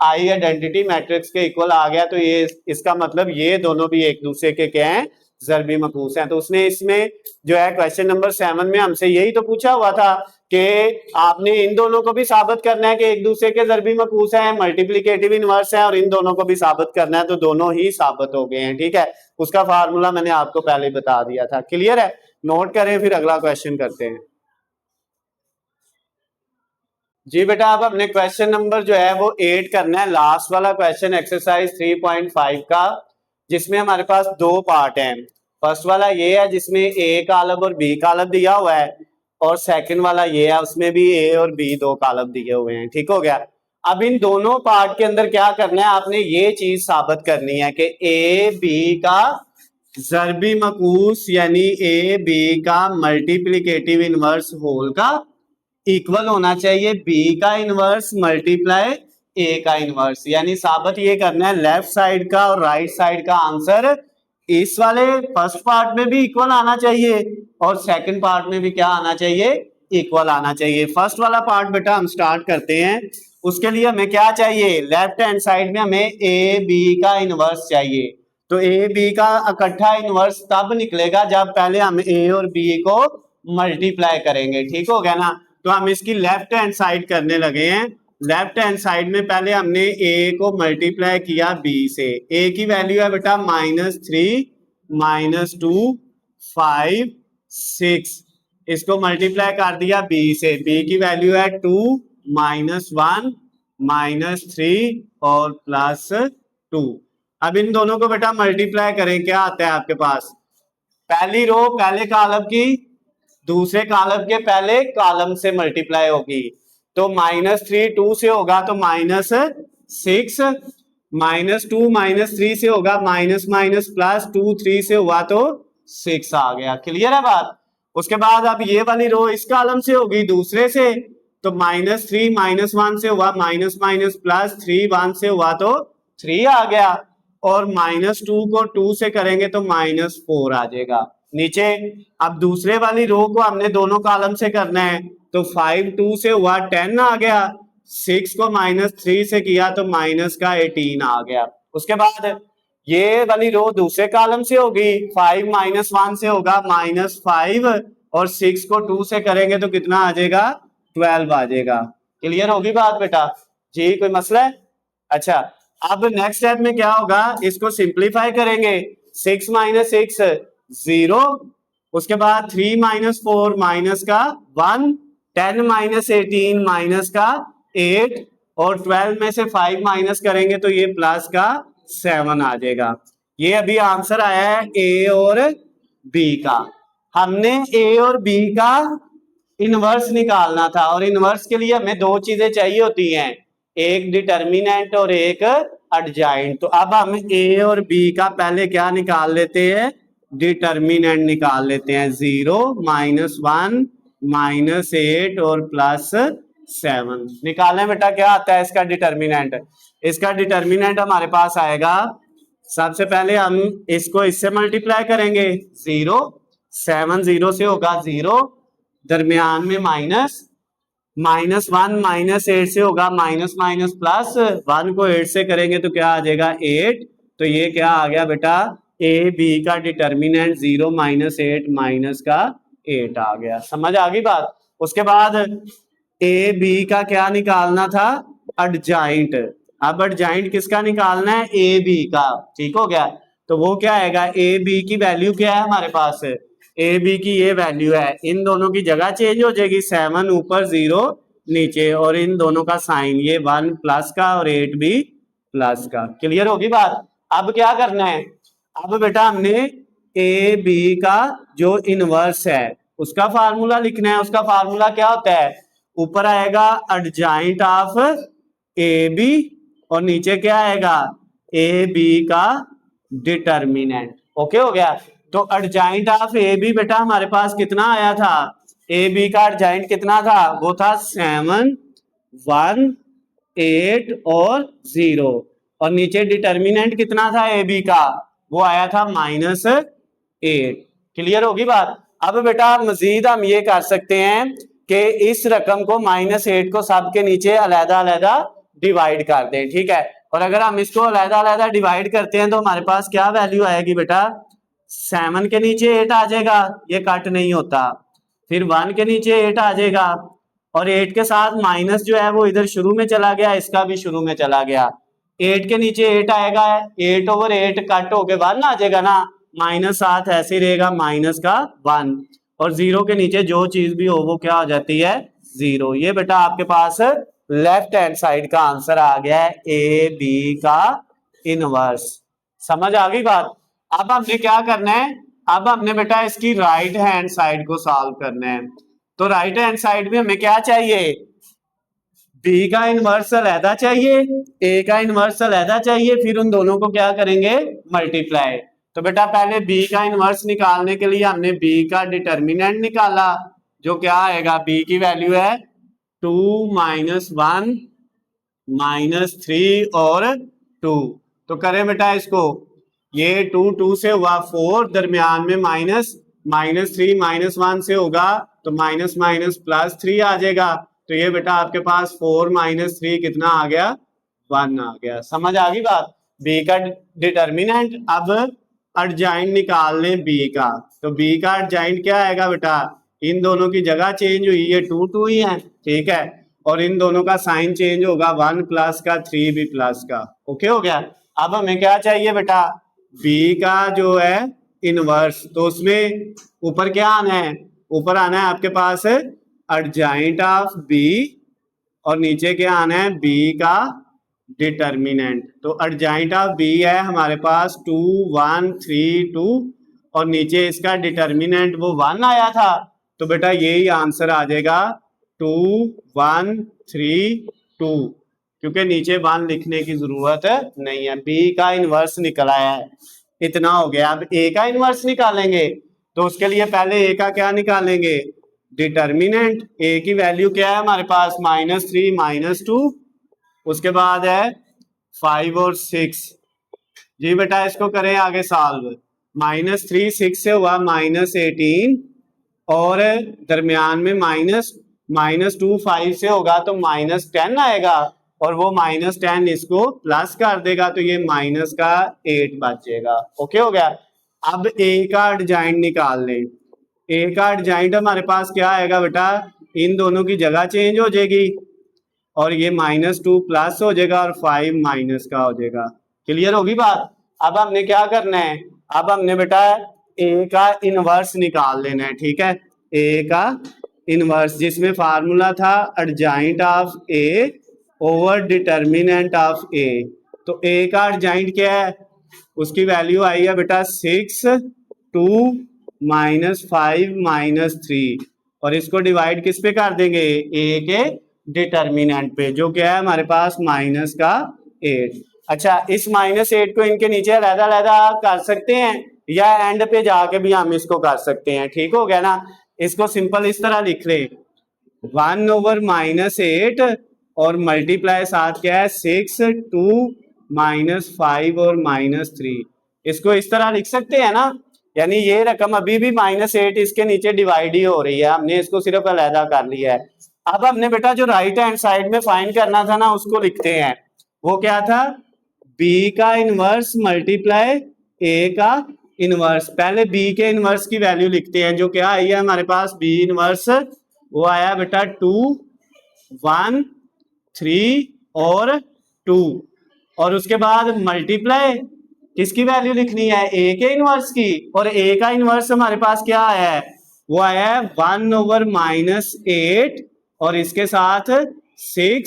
आई आइडेंटिटी मैट्रिक्स के इक्वल आ गया। तो ये इसका मतलब ये दोनों भी एक दूसरे के क्या हैं, ज़रबी मकूस हैं। तो उसने इसमें जो है क्वेश्चन नंबर 7 में हमसे यही तो पूछा हुआ था कि आपने इन दोनों को भी साबित करना है कि एक दूसरे के ज़रबी मकूस हैं, मल्टीप्लिकेटिव इनवर्स हैं, और इन दोनों को भी साबित करना है। तो दोनों ही साबित हो गए हैं। ठीक है, उसका फार्मूला मैंने आपको पहले बता दिया था। क्लियर है, नोट करें, फिर अगला क्वेश्चन करते हैं। जी बेटा, अब अपने क्वेश्चन नंबर जो है वो 8 करना है, लास्ट वाला क्वेश्चन एक्सरसाइज 3.5 का, जिसमें हमारे पास दो पार्ट हैं। फर्स्ट वाला ये है जिसमें ए कॉलम और बी कॉलम दिया हुआ है, और सेकंड वाला ये है उसमें भी ए और बी दो कॉलम दिए हुए हैं। ठीक हो गया। अब इन दोनों पार्ट के अंदर क्या करना है, आपने ये चीज साबित करनी है कि ए बी का ज़रबी मकूस यानी ए बी का मल्टीप्लिकेटिव इनवर्स होल का इक्वल होना चाहिए बी का इनवर्स मल्टीप्लाई ए का इनवर्स। यानी साबित ये करना है लेफ्ट साइड का और राइट साइड का आंसर इस वाले फर्स्ट पार्ट में भी इक्वल आना चाहिए, और सेकंड पार्ट में भी क्या आना चाहिए, इक्वल आना चाहिए। फर्स्ट वाला पार्ट बेटा हम स्टार्ट करते हैं। उसके लिए हमें क्या चाहिए, लेफ्ट हैंड साइड में हमें ए बी का इनवर्स चाहिए। तो ए बी का इकट्ठा इनवर्स तब निकलेगा जब पहले हम ए और बी को मल्टीप्लाई करेंगे। ठीक हो गया ना। तो हम इसकी लेफ्ट हैंड साइड करने लगे हैं। लेफ्ट हैंड साइड में पहले हमने ए को मल्टीप्लाई किया बी से। ए की वैल्यू है बेटा -3 -2 5 6, इसको मल्टीप्लाई कर दिया बी से। बी की वैल्यू है 2 -1 -3 और +2। अब इन दोनों को बेटा मल्टीप्लाई करें, क्या आता है आपके पास, पहली रो पहले कॉलम की दूसरे कॉलम के पहले कॉलम से मल्टीप्लाई होगी। तो -3 2 से होगा तो -6, -2 -3 से होगा माइनस माइनस +2 3 से हुआ तो 6 आ गया। क्लियर है बात। उसके बाद अब ये वाली रो इस कॉलम से होगी दूसरे से, तो -3 -1 से हुआ माइनस माइनस +3 1 से हुआ तो 3 आ गया, और -2 को 2 से करेंगे तो -4 आ जाएगा नीचे। अब दूसरे वाली रो को हमने दोनों कॉलम से करना है, तो 5 2 से हुआ 10 आ गया, 6 को -3 से किया तो -18 आ गया। उसके बाद ये वाली रो दूसरे कॉलम से होगी, 5 -1 से होगा -5, और 6 को 2 से करेंगे तो कितना आ जाएगा 12 आ जाएगा। क्लियर होगी बात बेटा जी, कोई मसला है? अच्छा, अब नेक्स्ट स्टेप में क्या होगा, इसको सिंप्लीफाई करेंगे। 6 माइनस 6 0, उसके बाद 3 माइनस 4 माइनस का 1, 10 माइनस 18 माइनस का 8, और 12 में से 5 माइनस करेंगे तो ये प्लस का 7 आ जाएगा। ये अभी आंसर आया है ए और बी का। हमने ए और बी का इनवर्स निकालना था, और इनवर्स के लिए हमें दो चीजें चाहिए होती हैं, एक डिटर्मिनेंट और एक एडजॉइंट। तो अब हम ए और बी का पहले क्या निकाल लेते हैं, डिटर्मिनेंट निकाल लेते हैं। 0 माइनस 1 माइनस 8 और प्लस 7 निकालें बेटा। क्या आता है इसका डिटर्मिनेंट? इसका डिटर्मिनेंट हमारे पास आएगा, सबसे पहले हम इसको इससे मल्टीप्लाई करेंगे। 0 7 0 से होगा 0, दरमियान में माइनस, माइनस 1 माइनस 8 से होगा माइनस माइनस प्लस, 1 को 8 से करेंगे तो क्या आ जाएगा 8। तो ये क्या आ गया बेटा, ए बी का डिटर्मिनेंट 0 माइनस 8 माइनस का 8 आ गया। समझ आ गई बात? उसके बाद ए बी का क्या निकालना था, एडजॉइंट। अब एडजॉइंट किसका निकालना है, ए बी का। ठीक हो गया, तो वो क्या आएगा, ए बी की वैल्यू क्या है हमारे पास, ए बी की ये वैल्यू है। इन दोनों की जगह चेंज हो जाएगी, 7 ऊपर 0 नीचे, और इन दोनों का साइन, ये 1 प्लस का और 8 भी प्लस का। क्लियर होगी बात? अब क्या करना है, अब बेटा हमने ए बी का जो इनवर्स है उसका फार्मूला लिखना है। उसका फार्मूला क्या होता है, ऊपर आएगा एडजॉइंट ऑफ ए बी, और नीचे क्या आएगा, ए बी का डिटर्मिनेंट। ओके हो गया? तो एडजॉइंट ऑफ ए बी बेटा हमारे पास कितना आया था, ए बी का एडजॉइंट कितना था, वो था 7 1 8 और 0, और नीचे डिटर्मिनेंट कितना था ए बी का, वो आया था -8। क्लियर होगी बात? अब बेटा मजीद हम ये कर सकते हैं कि इस रकम को -8 को सबके नीचे अलग अलग डिवाइड कर दें। ठीक है, और अगर हम इसको अलग अलग डिवाइड करते हैं तो हमारे पास क्या वैल्यू आएगी बेटा, 7 के नीचे 8 आ जाएगा, ये कट नहीं होता। फिर 1 के नीचे 8 आ जाएगा, और 8 के साथ माइनस जो है वो इधर शुरू में चला गया, इसका भी शुरू में चला गया। 8 के नीचे 8 आएगा, 8 ओवर 8 कट होके 1 आ जाएगा ना, -7 ऐसे रहेगा माइनस का 1, और 0 के नीचे जो चीज भी हो वो क्या हो जाती है, 0। ये बेटा आपके पास लेफ्ट हैंड साइड का आंसर आ गया है, ए बी का इनवर्स। समझ आ गई बात? अब हमने क्या करना है, अब हमने बेटा इसकी राइट हैंड साइड को सॉल्व करना है। तो राइट हैंड साइड में हमें क्या चाहिए, बी का इनवर्स अलहदा चाहिए, ए का इनवर्स अलहदा चाहिए, फिर उन दोनों को क्या करेंगे, मल्टीप्लाई। तो बेटा पहले बी का इनवर्स निकालने के लिए हमने बी का डिटर्मिनेंट निकाला, जो क्या आएगा, बी की वैल्यू है 2 माइनस 1 माइनस 3 और 2। तो करें बेटा इसको, ये 2 2 से हुआ 4, दरमियान में माइनस, -3 -1 से होगा तो माइनस माइनस प्लस 3 आ जाएगा। तो ये बेटा आपके पास 4 - 3 कितना आ गया, 1 आ गया। समझ आ गई बात? बी का डिटर्मिनेंट। अब एडजॉइंट निकाल लें बी का, तो बी का एडजॉइंट क्या आएगा बेटा, इन दोनों की जगह चेंज हुई है, 2 2 ही है। ठीक है, और इन दोनों का साइन चेंज होगा, 1 प्लस का 3 भी प्लस का। ओके हो गया? अब हमें क्या चाहिए बेटा, बी का जो है इनवर्स, तो उसमें ऊपर क्या आना है, ऊपर आना है आपके पास एडजॉइंट ऑफ बी, और नीचे क्या आना है, बी का डिटर्मिनेंट। तो एडजॉइंट ऑफ बी है हमारे पास 2 1 3 2, और नीचे इसका डिटर्मिनेंट वो 1 आया था, तो बेटा यही आंसर आ जाएगा 2 1 3 2, क्योंकि नीचे 1 लिखने की जरूरत नहीं है। बी का इनवर्स निकल आया है, इतना हो गया। अब ए का इनवर्स निकालेंगे, तो उसके लिए पहले ए का क्या निकालेंगे, डिटर्मिनेंट। ए की वैल्यू क्या है हमारे पास, -3 -2, उसके बाद है 5 और 6। जी बेटा इसको करें आगे सॉल्व, -3 6 से हुआ -18, और दरमियान में -2 5 से होगा तो -10 आएगा, और वो -10 इसको प्लस कर देगा, तो ये माइनस का 8 बचेगा। ओके हो गया? अब ए का एडजॉइंट निकाल लें। ए का एडजॉइंट हमारे पास क्या आएगा बेटा, इन दोनों की जगह चेंज हो जाएगी और ये -2 प्लस हो जाएगा और 5 माइनस का हो जाएगा। क्लियर होगी बात। अब हमने क्या करना है, अब हमने बेटा ए का इनवर्स निकाल लेना है। ठीक है, ए का इनवर्स जिसमें फार्मूला था adjoint of A over determinant of A. तो ए का एडजाइंट क्या है, उसकी वैल्यू आई है बेटा 6 2 -5 -3 और इसको डिवाइड किस पे कर देंगे, ए के डिटर्मिनेंट पे जो क्या है हमारे पास -8। अच्छा, इस -8 को इनके नीचे अलग-अलग कर सकते हैं या एंड पे जाके भी हम इसको कर सकते हैं। ठीक हो गया ना। इसको सिंपल इस तरह लिख ले 1/-8 और मल्टीप्लाई साथ क्या है 6 2 -5 और -3। इसको इस तरह लिख सकते हैं ना, यानी ये रकम अभी भी -8 इसके नीचे डिवाइड ही हो रही है, हमने इसको सिर्फ अलहदा कर लिया है। अब हमने बेटा जो राइट हैंड साइड में फाइंड करना था ना उसको लिखते हैं। वो क्या था, b का इनवर्स मल्टीप्लाई a का इनवर्स। पहले b के इनवर्स की वैल्यू लिखते हैं जो क्या आई है हमारे पास, b इनवर्स वो आया बेटा 2 1 3 और 2 और उसके बाद मल्टीप्लाई किसकी वैल्यू लिखनी है, a के इनवर्स की। और a का इनवर्स हमारे पास क्या आया है, वो आया है 1/-8 और इसके साथ 6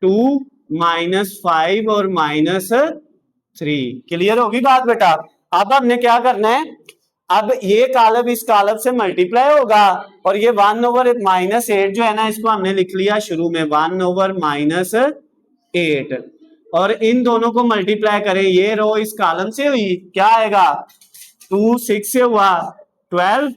2 -5 और -3। क्लियर होगी बात बेटा। अब हमने क्या करना है, अब ये कॉलम इस कॉलम से मल्टीप्लाई होगा और ये 1/-8 जो है ना इसको हमने लिख लिया शुरू में 1/-8 और इन दोनों को मल्टीप्लाई करें, ये रो इस कॉलम से हुई क्या आएगा 2 6 से हुआ 12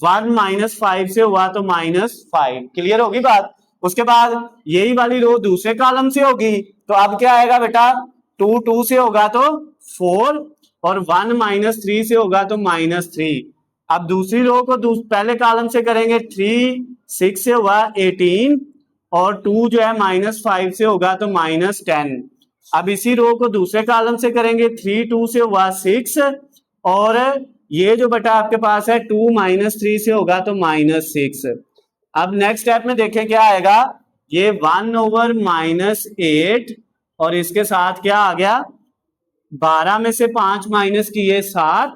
1 -5 से हुआ तो -5। क्लियर होगी बात। उसके बाद यही वाली रो दूसरे कॉलम से होगी तो अब क्या आएगा बेटा 2 2 से होगा तो 4 और 1 -3 से होगा तो -3। अब दूसरी रो को पहले कॉलम से करेंगे 3 6 से हुआ 18 और 2 जो है -5 से होगा तो -10। अब इसी रो को दूसरे कॉलम से करेंगे 3 2 से हुआ 6 और ये जो बेटा आपके पास है 2 -3 से होगा तो -6। अब नेक्स्ट स्टेप में देखें क्या आएगा, ये 1/-8 और इसके साथ क्या आ गया 12 में से 5 माइनस किए 7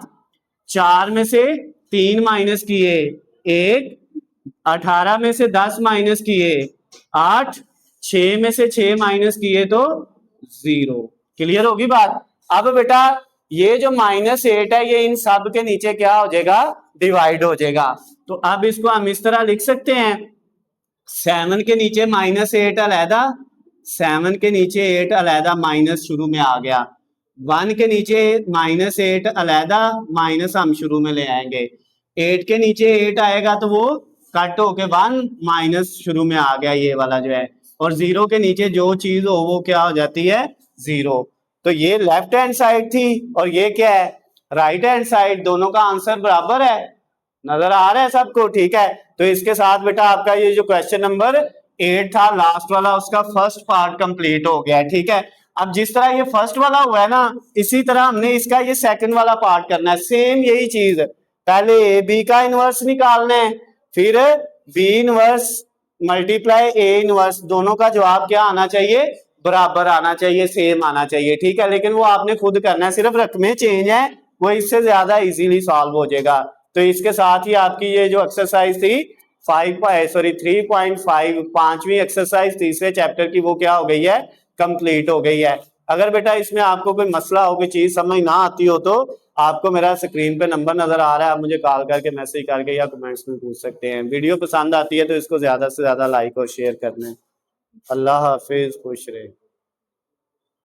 4 में से 3 माइनस किए 1 18 में से 10 माइनस किए 8 6 में से 6 माइनस किए तो 0। क्लियर होगी बात। अब बेटा ये जो -8 है ये इन सब के नीचे क्या हो जाएगा, डिवाइड हो जाएगा। तो अब इसको हम इस तरह लिख सकते हैं 7 के नीचे -8 अलहदा, 7 के नीचे 8 अलहदा माइनस शुरू में आ गया, 1 के नीचे -8 अलहदा माइनस हम शुरू में ले आएंगे, 8 के नीचे 8 आएगा तो वो कट होके 1 माइनस शुरू में आ गया ये वाला जो है, और 0 के नीचे जो चीज हो वो क्या हो जाती है 0। तो ये लेफ्ट हैंड साइड थी और ये क्या है राइट हैंड साइड, दोनों का आंसर बराबर है, नजर आ रहा है सबको। ठीक है, तो इसके साथ बेटा आपका ये जो क्वेश्चन नंबर 8 था लास्ट वाला उसका फर्स्ट पार्ट कंप्लीट हो गया। ठीक है, अब जिस तरह ये फर्स्ट वाला हुआ है ना इसी तरह हमने इसका ये सेकंड वाला पार्ट करना है, सेम यही चीज। पहले ए बी का इनवर्स निकालना है, फिर B inverse multiply A inverse, दोनों का जवाब क्या आना चाहिए, बराबर आना चाहिए, सेम आना चाहिए। ठीक है, लेकिन वो आपने खुद करना है, सिर्फ रकमें चेंज है, वो इससे ज्यादा इजीली सॉल्व हो जाएगा। तो इसके साथ ही आपकी ये जो एक्सरसाइज थी 3.5 पांचवी एक्सरसाइज तीसरे चैप्टर की वो क्या हो गई है, कंप्लीट हो गई है। अगर बेटा इसमें आपको कोई मसला हो, कोई चीज समझ ना आती हो तो आपको मेरा स्क्रीन पे नंबर नजर आ रहा है, आप मुझे कॉल करके मैसेज करके या कमेंट्स में पूछ सकते हैं। वीडियो पसंद आती है तो इसको ज्यादा से ज्यादा लाइक और शेयर करना है। अल्लाह हाफिज, खुश रहे।